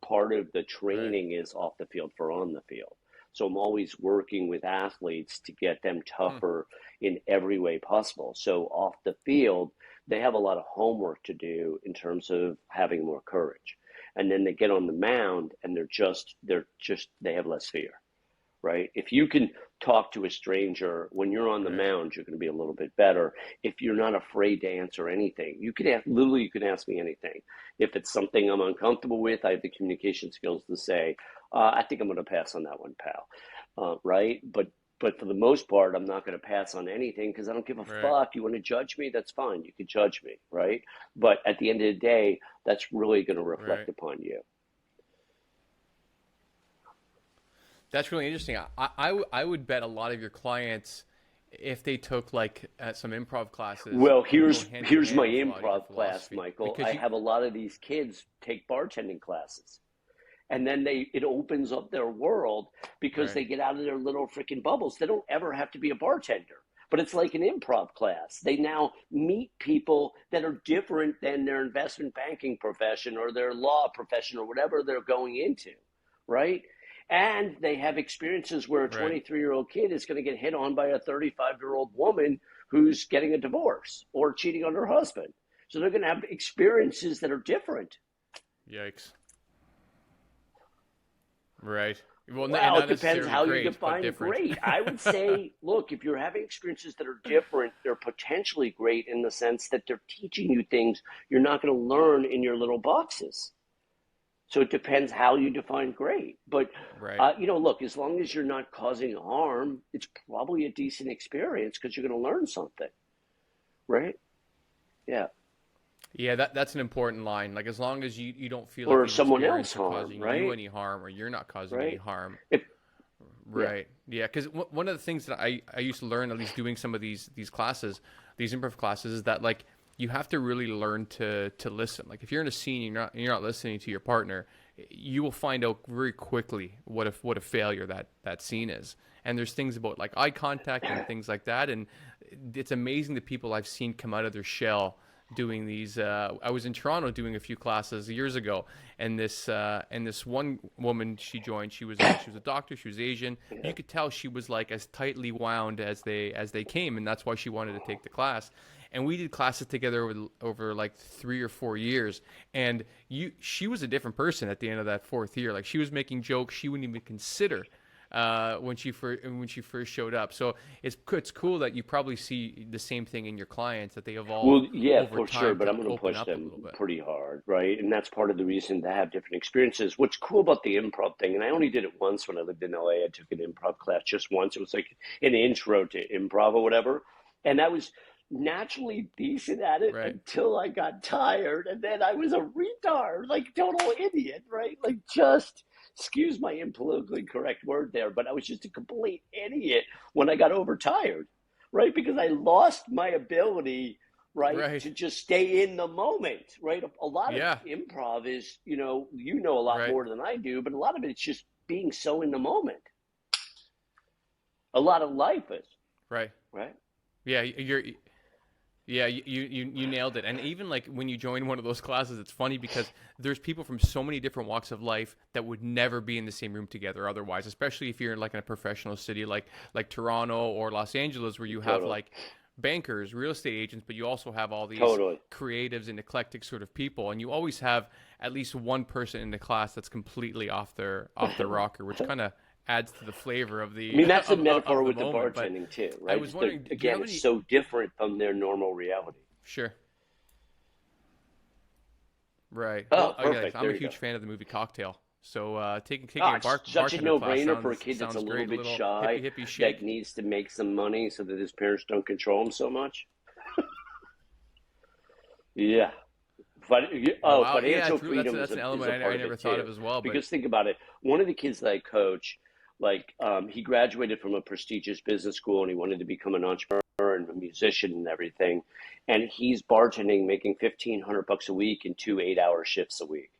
part of the Right. training is off the field for on the field. So I'm always working with athletes to get them Hmm. tougher in every way possible. So off the field, they have a lot of homework to do in terms of having more courage. And then they get on the mound and they have less fear, right? If you can talk to a stranger when you're on the Right. mound, you're going to be a little bit better. If you're not afraid to answer anything, you can ask, literally, you can ask me anything. If it's something I'm uncomfortable with, I have the communication skills to say, I think I'm going to pass on that one, pal. Right? But for the most part, I'm not going to pass on anything because I don't give a Right. fuck. You want to judge me? That's fine. You can judge me, right? But at the end of the day, that's really going to reflect Right. upon you. That's really interesting. I would bet a lot of your clients, if they took like some improv classes, Well, would go here's hand in here's my hand with a lot of your improv class, philosophy. Michael. Because I you, have a lot of these kids take bartending classes, and then it opens up their world because right, they get out of their little freaking bubbles. They don't ever have to be a bartender, but it's like an improv class. They now meet people that are different than their investment banking profession or their law profession or whatever they're going into, right? And they have experiences where a right. 23-year-old kid is going to get hit on by a 35-year-old woman who's getting a divorce or cheating on her husband. So they're going to have experiences that are different. Yikes. Right. Well, and Well, not it depends necessarily how you great, but define different. great. I would say, look, if you're having experiences that are different, they're potentially great in the sense that they're teaching you things you're not going to learn in your little boxes. So it depends how you define great. But, Right. look, as long as you're not causing harm, it's probably a decent experience because you're going to learn something, right? Yeah. Yeah, that's an important line. Like as long as you don't feel like Or these someone else experiences are harm, causing you right? any harm or you're not causing any Right? harm. If, yeah. Right. Yeah. Because one of the things that I used to learn, at least doing some of these classes, these improv classes, is that like you have to really learn to listen. Like if you're in a scene, you're not listening to your partner, you will find out very quickly what a failure that scene is. And there's things about like eye contact and things like that, and it's amazing the people I've seen come out of their shell doing these. I was in Toronto doing a few classes years ago, and this one woman she joined. She was a doctor. She was Asian. You could tell she was like as tightly wound as they came, and that's why she wanted to take the class. And we did classes together over like 3 or 4 years. And she was a different person at the end of that fourth year. Like she was making jokes she wouldn't even consider when she first showed up. So it's cool that you probably see the same thing in your clients, that they evolve Well, yeah, over for sure, time but to I'm going to open push up a them little bit. pretty hard, right? And that's part of the reason to have different experiences. What's cool about the improv thing, and I only did it once when I lived in LA. I took an improv class just once. It was like an intro to improv or whatever. And I was naturally decent at it Right. until I got tired. And then I was a retard, like total idiot, right? Like just, excuse my impolitically correct word there, but I was just a complete idiot when I got overtired, right? Because I lost my ability, right, Right. to just stay in the moment, right? A lot of Yeah. improv is, you know a lot Right. more than I do, but a lot of it's just being so in the moment. A lot of life is, Right. right? Yeah. You nailed it. And even like when you join one of those classes, it's funny because there's people from so many different walks of life that would never be in the same room together otherwise, especially if you're like in a professional city like Toronto or Los Angeles, where you have Totally, like bankers, real estate agents, but you also have all these totally. creatives and eclectic sort of people, and you always have at least one person in the class that's completely off their rocker, which kind of adds to the flavor of I the mean, that's a of metaphor the with the moment. But bartending too, I right? was It's wondering, do you again, have it's any? so different from their normal reality. Sure. Right. Oh, Well, okay, perfect. I'm There a you huge go. fan of the movie Cocktail. So taking Oh, a it's such a bartender class no-brainer for a sounds kid that's a sounds little great. A bit little shy hippie that shake. needs to make some money so that his parents don't control him so much. Yeah. Wow. Yeah, Financial it's really, that's freedom that's an is element a I part of never it thought too. of as well. But Because think about it. One of the kids that I coach, like, he graduated from a prestigious business school and he wanted to become an entrepreneur and a musician and everything. And he's bartending, making $1,500 a week in 2 8-hour shifts a week.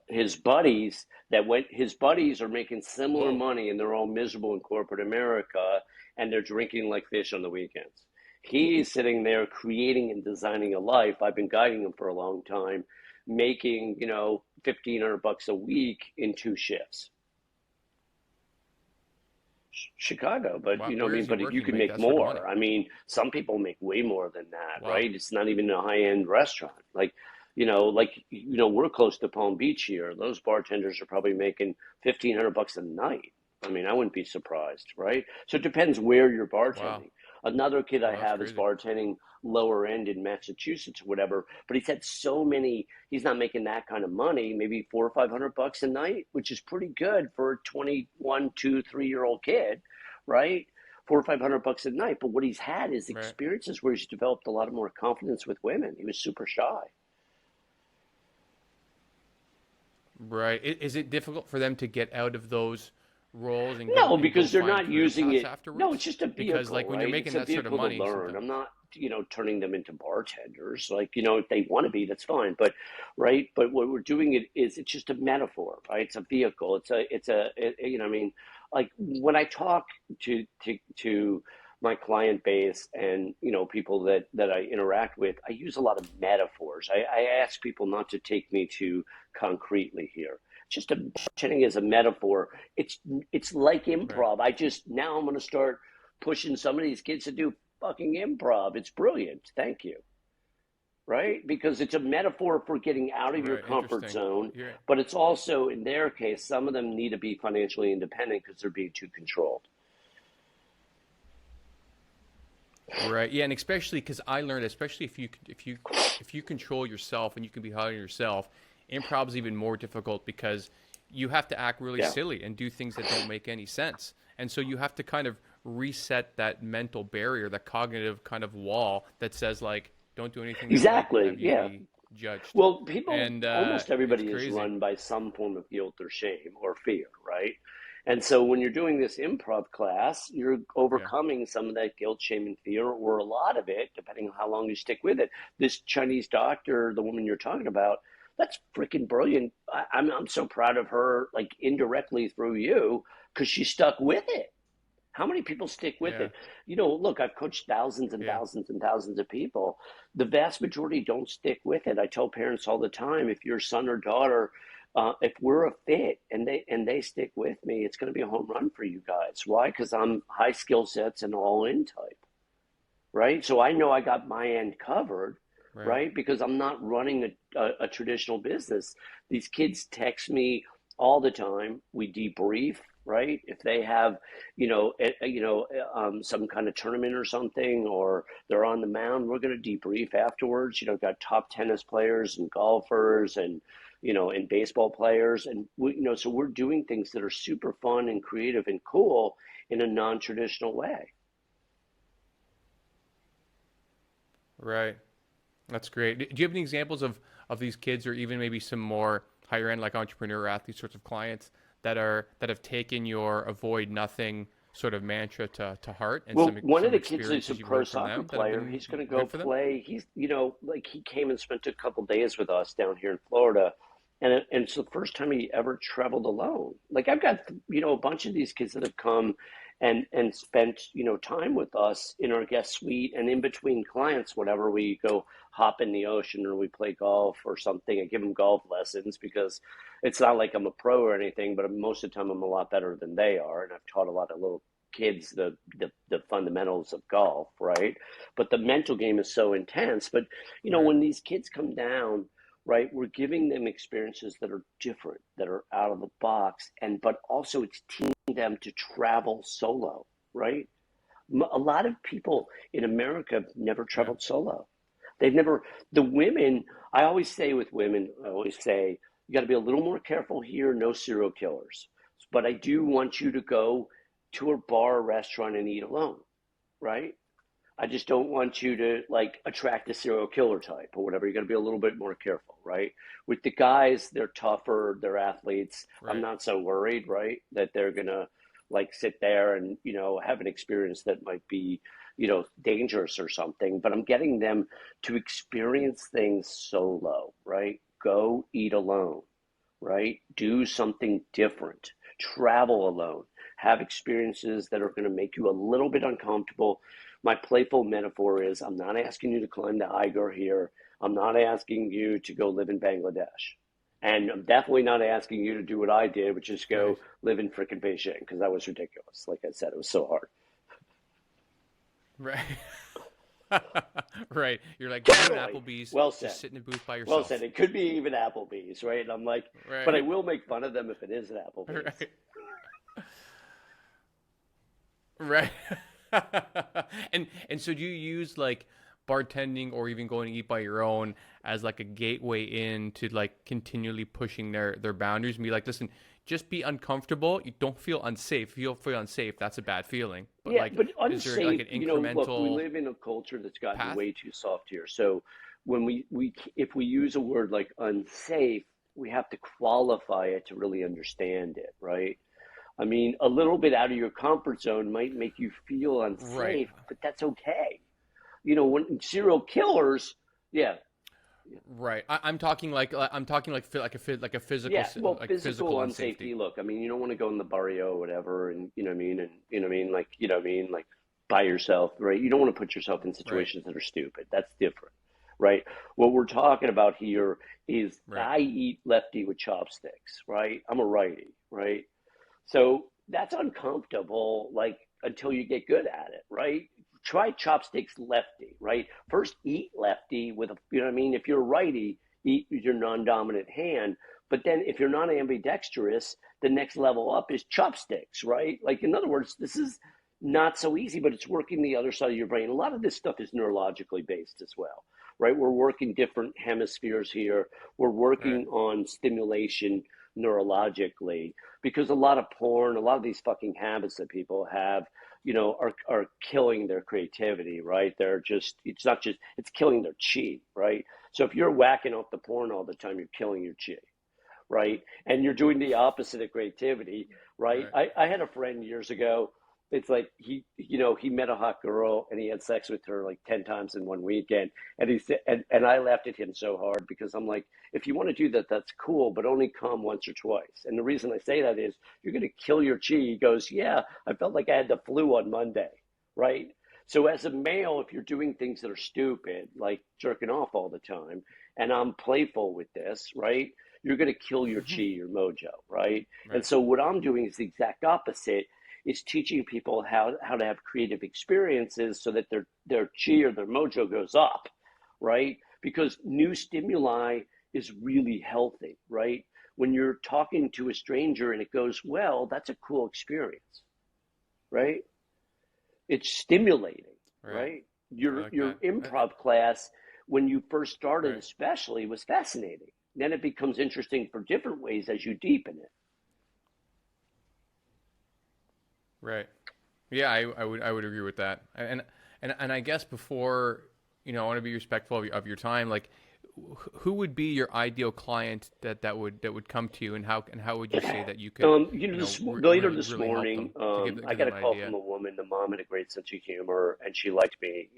His buddies are making similar whoa. money and they're all miserable in corporate America and they're drinking like fish on the weekends. He's sitting there creating and designing a life. I've been guiding him for a long time, making, $1,500 a week in 2 shifts. Chicago, but Wow. Where is he but you working to could make make that sort of money? more. I mean, some people make way more than that, Wow. right? It's not even a high-end restaurant. We're close to Palm Beach here. Those bartenders are probably making $1,500 a night. I mean, I wouldn't be surprised, right? So it depends where you're Wow. bartending. Another kid I Wow, that's have is crazy. bartending lower end in Massachusetts or whatever, but he's had so many, he's not making that kind of money, maybe 400 or 500 bucks a night, which is pretty good for a 21, 2, 3 year old kid, right? 400 or 500 bucks a night. But what he's had is Right. experiences where he's developed a lot of more confidence with women. He was super shy. Right. Is it difficult for them to get out of those roles No, and go because they're find not career using paths it. No, it's afterwards? just a Because vehicle, like when you're right? It's making a that sort of vehicle to money, learn. sometimes. I'm not, turning them into bartenders. Like, if they want to be, that's fine. But, right. But what we're doing it's just a metaphor, right? It's a vehicle. I mean, like when I talk to my client base and, people that I interact with, I use a lot of metaphors. I ask people not to take me too concretely here. Just a bartending as a metaphor. It's like Right. improv. Now I'm going to start pushing some of these kids to do fucking improv. It's brilliant. Thank you. Right? Because it's a metaphor for getting out of your Right. comfort Interesting. zone, You're but it's also, in their case, some of them need to be financially independent because they're being too controlled. right. Yeah, and especially because I learned, especially if you control yourself and you can be hard on yourself, improv is even more difficult because you have to act really Yeah. silly and do things that don't make any sense. And so you have to kind of reset that mental barrier, that cognitive kind of wall that says like, don't do anything that might Exactly. have you Yeah. be judged. Well, And almost it's everybody is crazy. run by some form of guilt or shame or fear, right? And so when you're doing this improv class, you're Yeah. overcoming some of that guilt, shame, and fear, or a lot of it, depending on how long you stick with it. This Chinese doctor, the woman you're talking about, that's freaking brilliant. I'm so proud of her, like indirectly through you, because she stuck with it. How many people stick with Yeah. it? Look, I've coached thousands and Yeah. thousands and thousands of people. The vast majority don't stick with it. I tell parents all the time, if your son or daughter, if we're a fit and they stick with me, it's going to be a home run for you guys. Why? Because I'm high skill sets and all in type, right? So I know I got my end covered, Right. right? Because I'm not running a traditional business. These kids text me all the time. We debrief, right? If they have, some kind of tournament or something, or they're on the mound, we're going to debrief afterwards. Got top tennis players and golfers and baseball players, and so we're doing things that are super fun and creative and cool in a non-traditional way. Right. That's great. Do you have any examples of these kids, or even maybe some more higher end, like entrepreneur athlete sorts of clients that have taken your avoid nothing sort of mantra to heart, and Well, one of some the kids is a experiences you've pro learned from soccer them that have player. been He's going to go good for them? play. Like he came and spent a couple days with us down here in Florida, and it's the first time he ever traveled alone. Like I've got a bunch of these kids that have come and spent time with us in our guest suite, and in between clients, whatever, we go hop in the ocean or we play golf or something. I give them golf lessons because it's not like I'm a pro or anything, but most of the time I'm a lot better than they are, and I've taught a lot of little kids the fundamentals of golf, right? But the mental game is so intense. But Right. when these kids come down, right, we're giving them experiences that are different, that are out of the box, and but also it's teaching them to travel solo, right? A lot of people in America have never Yeah. traveled solo. They've never, the women, I always say with women, I always say, you got to be a little more careful here, no serial killers. But I do want you to go to a bar or restaurant and eat alone, right? I just don't want you to like attract a serial killer type or whatever. You got to be a little bit more careful, right? With the guys, they're tougher, they're athletes. I'm Right. not so worried, right, that they're gonna like sit there and have an experience that might be dangerous or something. But I'm getting them to experience things solo, right? Go eat alone, right? Do something different. Travel alone. Have experiences that are going to make you a little bit uncomfortable. My playful metaphor is I'm not asking you to climb the Eiger here. I'm not asking you to go live in Bangladesh. And I'm definitely not asking you to do what I did, which is Right. go live in frickin' Beijing, because that was ridiculous. Like I said, it was so hard. Right. Right. You're like, go to an Totally. Applebee's, Well just said. sit in a booth by Well said. yourself. It could be even Applebee's, right? And I'm like, but I Right. will make fun of them if it is an Applebee's. Right. Right. And so do you use like bartending or even going to eat by your own as like a gateway in to like continually pushing their boundaries and be like, listen, just be uncomfortable. You don't feel unsafe. If you feel unsafe, that's a bad feeling. But Yeah, like, but is there like unsafe, an look, we incremental live in a culture that's gotten path? way too soft here. So when we if we use a word like unsafe, we have to qualify it to really understand it, right? I mean, a little bit out of your comfort zone might make you feel Right. unsafe, but that's okay. When serial killers, yeah, Right. I'm talking like a physical yeah, well, like physical physical unsafety. unsafety. Look, I mean, you don't want to go in the barrio or whatever, and you know what I mean, and you know what I mean, like you know what I mean, like by yourself, right? You don't want to put yourself in Right. situations that are stupid. That's different, right? What we're talking about here is Right. I eat lefty with chopsticks, right? I'm a righty, right? So that's uncomfortable, like until you get good at it, right? Try chopsticks lefty, right? First, eat lefty with a, you know what I mean? If you're a righty, eat with your non dominant hand. But then if you're not ambidextrous, the next level up is chopsticks, right? Like, in other words, this is not so easy, but it's working the other side of your brain. A lot of this stuff is neurologically based as well, right? We're working different hemispheres here. We're Right. working on stimulation neurologically because a lot of porn, a lot of these fucking habits that people have, are killing their creativity, right? It's not just, it's killing their chi, right? So if you're whacking off the porn all the time, you're killing your chi, right? And you're doing the opposite of creativity, right? Right. I had a friend years ago. It's like he met a hot girl and he had sex with her like 10 times in one weekend. And he said, and I laughed at him so hard because I'm like, if you want to do that, that's cool, but only come once or twice. And the reason I say that is you're going to kill your chi. He goes, yeah, I felt like I had the flu on Monday, right? So as a male, if you're doing things that are stupid, like jerking off all the time, and I'm playful with this, right? You're going to kill your chi, your mojo, right? And Right. so what I'm doing is the exact opposite. Is teaching people how to have creative experiences so that their chi or their mojo goes up, right? Because new stimuli is really healthy, right? When you're talking to a stranger and it goes well, that's a cool experience, right? It's stimulating, Right. right? I Your like your that. improv class when you first started Right. especially was fascinating. Then it becomes interesting for different ways as you deepen it. Right. Yeah, I would agree with that. And I guess before, I want to be respectful of your time. Like, who would be your ideal client that would come to you, and how would you say that you could, Later really this really help morning, them to give I give got them a an call from idea? a woman. The mom had a great sense of humor, and she liked me.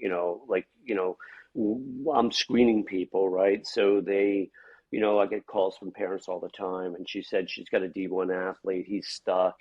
I'm screening people, right? So I get calls from parents all the time, and she said she's got a D1 athlete. He's stuck.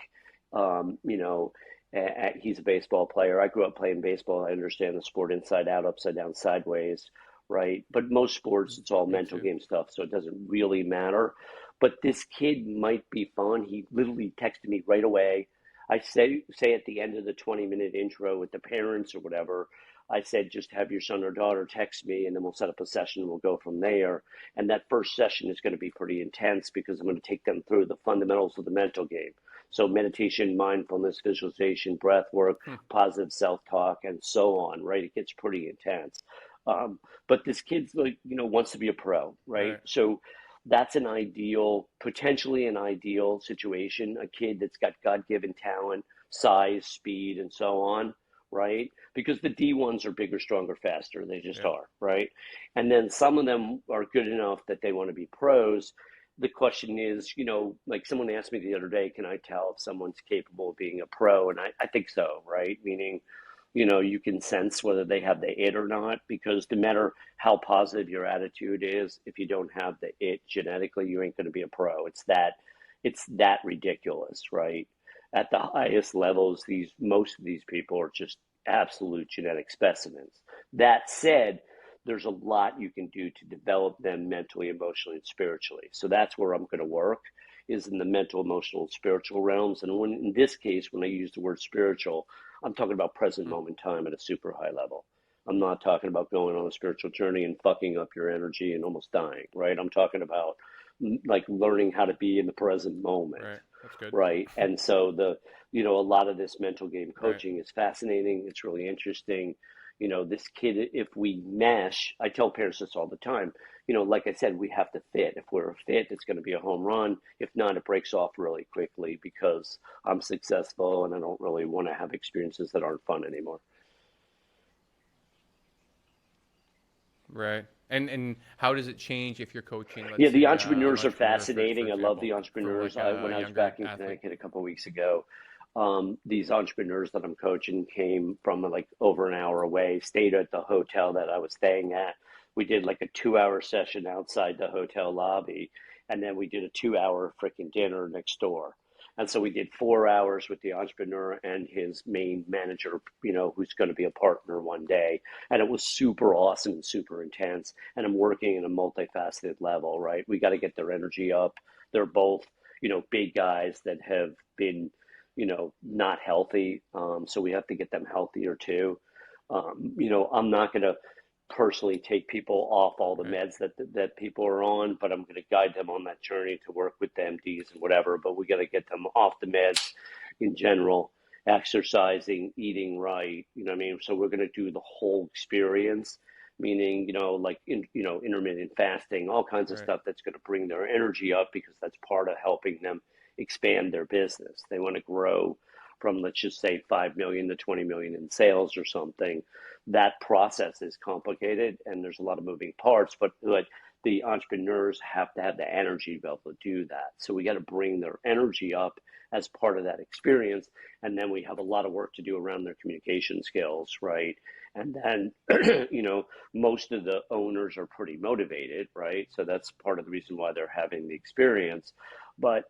He's a baseball player. I grew up playing baseball. I understand the sport inside out, upside down, sideways, right? But most sports, it's all Me mental too. game stuff, so it doesn't really matter. But this kid might be fun. He literally texted me right away. I say at the end of the 20-minute intro with the parents or whatever, I said, just have your son or daughter text me and then we'll set up a session and we'll go from there. And that first session is going to be pretty intense because I'm going to take them through the fundamentals of the mental game. So meditation, mindfulness, visualization, breath work, Hmm. positive self-talk, and so on, right? It gets pretty intense. But this kid's like, wants to be a pro, right? Right. So that's potentially an ideal situation. A kid that's got God-given talent, size, speed, and so on, right? Because the D1s are bigger, stronger, faster. They just Yeah. are, right? And then some of them are good enough that they want to be pros. The question is, like someone asked me the other day, can I tell if someone's capable of being a pro? And I think so, right? Meaning, you can sense whether they have the it or not, because no matter how positive your attitude is, if you don't have the it genetically, you ain't going to be a pro. It's that ridiculous, right? At the highest levels, most of these people are just absolute genetic specimens. That said, there's a lot you can do to develop them mentally, emotionally, and spiritually. So that's where I'm going to work, is in the mental, emotional, and spiritual realms. And when, in this case, when I use the word spiritual, I'm talking about present Mm, moment time at a super high level. I'm not talking about going on a spiritual journey and fucking up your energy and almost dying, right? I'm talking about like learning how to be in the present moment, right. That's good. right? And so a lot of this mental game Right. coaching is fascinating. It's really interesting. This kid, if we mesh, I tell parents this all the time, like I said, we have to fit. If we're a fit, it's going to be a home run. If not, it breaks off really quickly because I'm successful and I don't really want to have experiences that aren't fun anymore. Right. And how does it change if you're coaching, let's Yeah, the say, an entrepreneurs are entrepreneur, for fascinating. I love example, the for entrepreneurs. like When a I was younger back in athlete? Connecticut a couple of weeks ago, these entrepreneurs that I'm coaching came from like over an hour away, stayed at the hotel that I was staying at. We did like a 2 hour session outside the hotel lobby, and then we did a 2 hour freaking dinner next door. And so we did 4 hours with the entrepreneur and his main manager, who's going to be a partner one day. And it was super awesome and super intense. And I'm working in a multifaceted level, right? We got to get their energy up. They're both, big guys that have been, not healthy. So we have to get them healthier too. I'm not going to personally take people off all the Right. meds that people are on, but I'm going to guide them on that journey to work with the MDs and whatever. But we got to get them off the meds in general, exercising, eating right. You know what I mean? So we're going to do the whole experience, meaning like intermittent fasting, all kinds of Right. stuff that's going to bring their energy up because that's part of helping them expand their business. They want to grow from, let's just say, 5 million to 20 million in sales or something. That process is complicated and there's a lot of moving parts, but the entrepreneurs have to have the energy to be able to do that. So we got to bring their energy up as part of that experience. And then we have a lot of work to do around their communication skills, right? And then, most of the owners are pretty motivated, right? So that's part of the reason why they're having the experience. But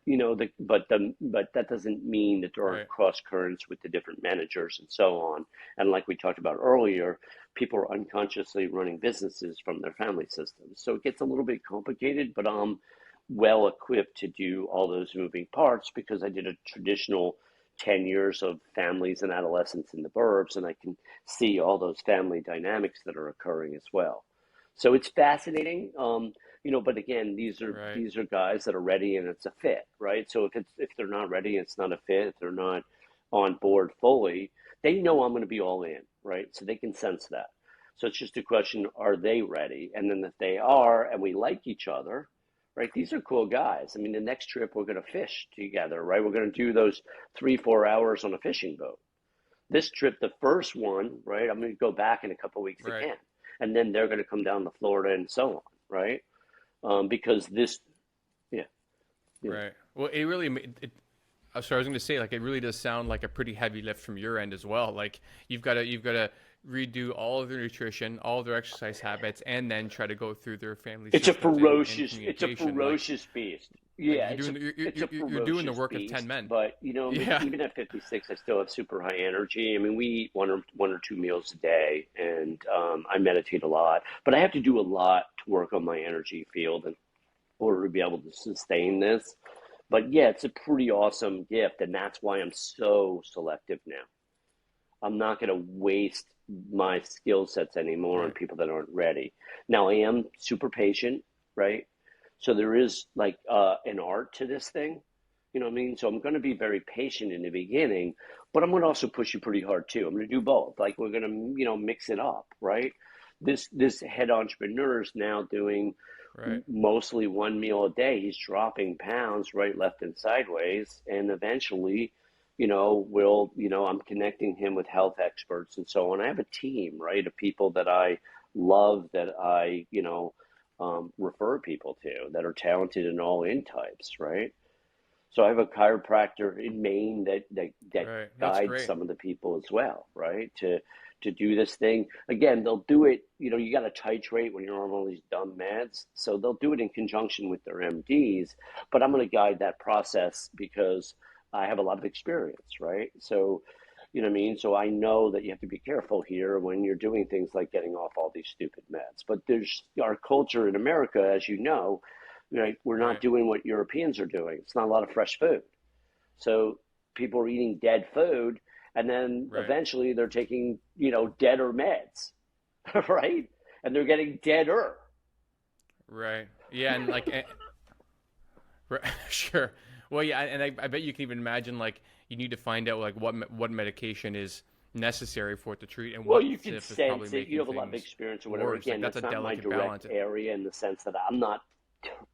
but that doesn't mean that there aren't Right. cross currents with the different managers and so on. And like we talked about earlier, people are unconsciously running businesses from their family systems. So it gets a little bit complicated, but I'm well equipped to do all those moving parts because I did a traditional 10 years of families and adolescents in the burbs, and I can see all those family dynamics that are occurring as well. So it's fascinating. But again, Right. these are guys that are ready and it's a fit, right? So if they're not ready, it's not a fit. If they're not on board fully, they know I'm going to be all in, right? So they can sense that. So it's just a question, are they ready? And then if they are, and we like each other, right? These are cool guys. I mean, the next trip we're going to fish together, right? We're going to do those 3, 4 hours on a fishing boat. This trip, the first one, right? I'm going to go back in a couple of weeks Right. again, and then they're going to come down to Florida and so on, right? Because this, yeah, yeah. Right. Well, it really sorry, I was going to say, like, it really does sound like a pretty heavy lift from your end as well. Like, you've got to redo all of their nutrition, all of their exercise habits, and then try to go through their family systems and It's a communication. ferocious beast. Like Yeah, you're doing it's a you're doing the ferocious work of 10 beast. men. But Yeah. even at 56, I still have super high energy. I mean, we eat one or two meals a day, and I meditate a lot. But I have to do a lot to work on my energy field in order to be able to sustain this. But yeah, it's a pretty awesome gift, and that's why I'm so selective now. I'm not going to waste my skill sets anymore on Right. people that aren't ready. Now, I am super patient, right? So there is like an art to this thing. You know what I mean? So I'm going to be very patient in the beginning, but I'm going to also push you pretty hard too. I'm going to do both. Like we're going to, mix it up, right? This head entrepreneur is now doing Right. mostly one meal a day. He's dropping pounds right, left, and sideways, and eventually, I'm connecting him with health experts and so on. I have a team, right, of people that I love that I, refer people to that are talented in all in types, right? So I have a chiropractor in Maine that Right. That's guides great. some of the people as well, right? To do this thing. Again, they'll do it, you got to titrate when you're on all these dumb meds. So they'll do it in conjunction with their MDs, but I'm going to guide that process because I have a lot of experience, right? So You know what I mean? So I know that you have to be careful here when you're doing things like getting off all these stupid meds. But there's our culture in America, as you know, right? We're not Right. doing what Europeans are doing. It's not a lot of fresh food. So people are eating dead food, and then Right. eventually they're taking, deader meds, right? And they're getting deader. Right. Yeah, and like right, sure. Well, yeah, and I bet you can even imagine like you need to find out like what medication is necessary for it to treat and Well, what you can if it's probably sense it. You making have a lot of things experience or whatever. worse. Like Again, that's that's a not my delicate direct balance. area in the sense that I'm not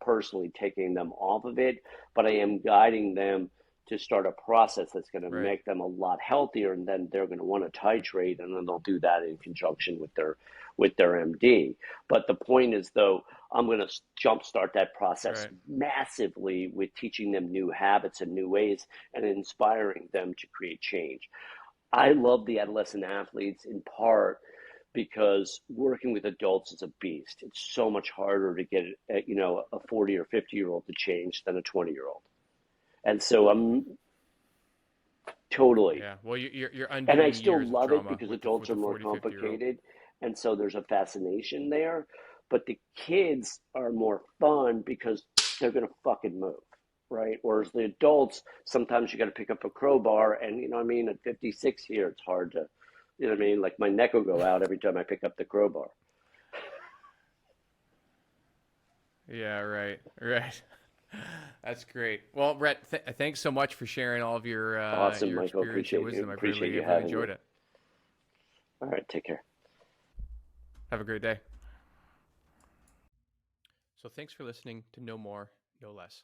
personally taking them off of it, but I am guiding them to start a process that's going to Right. make them a lot healthier, and then they're going to want to titrate, and then they'll do that in conjunction with their MD. But the point is, though, I'm going to jumpstart that process Right. massively with teaching them new habits and new ways and inspiring them to create change. I love the adolescent athletes in part because working with adults is a beast. It's so much harder to get a 40 or 50-year-old to change than a 20-year-old. And so I'm totally, Yeah. Well, you're and I undoing still years of love it trauma because with adults are the more 40, 50 year old. complicated. And so there's a fascination there. But the kids are more fun because they're going to fucking move. Right. Whereas the adults, sometimes you got to pick up a crowbar. And, you know what I mean? At 56 here, it's hard to, you know what I mean? Like my neck will go out every time I pick up the crowbar. Yeah. Right. Right. That's great. Well, Brett, thanks so much for sharing all of Awesome, your Michael. experience, your Appreciate you. wisdom. Appreciate you I've really having me. enjoyed it. All right. Take care. Have a great day. So, thanks for listening to No More, No Less.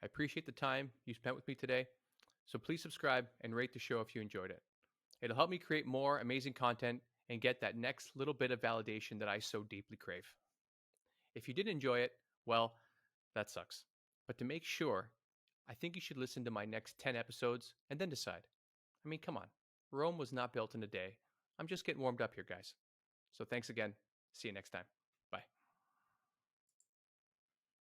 I appreciate the time you spent with me today. So, please subscribe and rate the show if you enjoyed it. It'll help me create more amazing content and get that next little bit of validation that I so deeply crave. If you did enjoy it, well, that sucks. But to make sure, I think you should listen to my next 10 episodes and then decide. I mean, come on. Rome was not built in a day. I'm just getting warmed up here, guys. So thanks again. See you next time.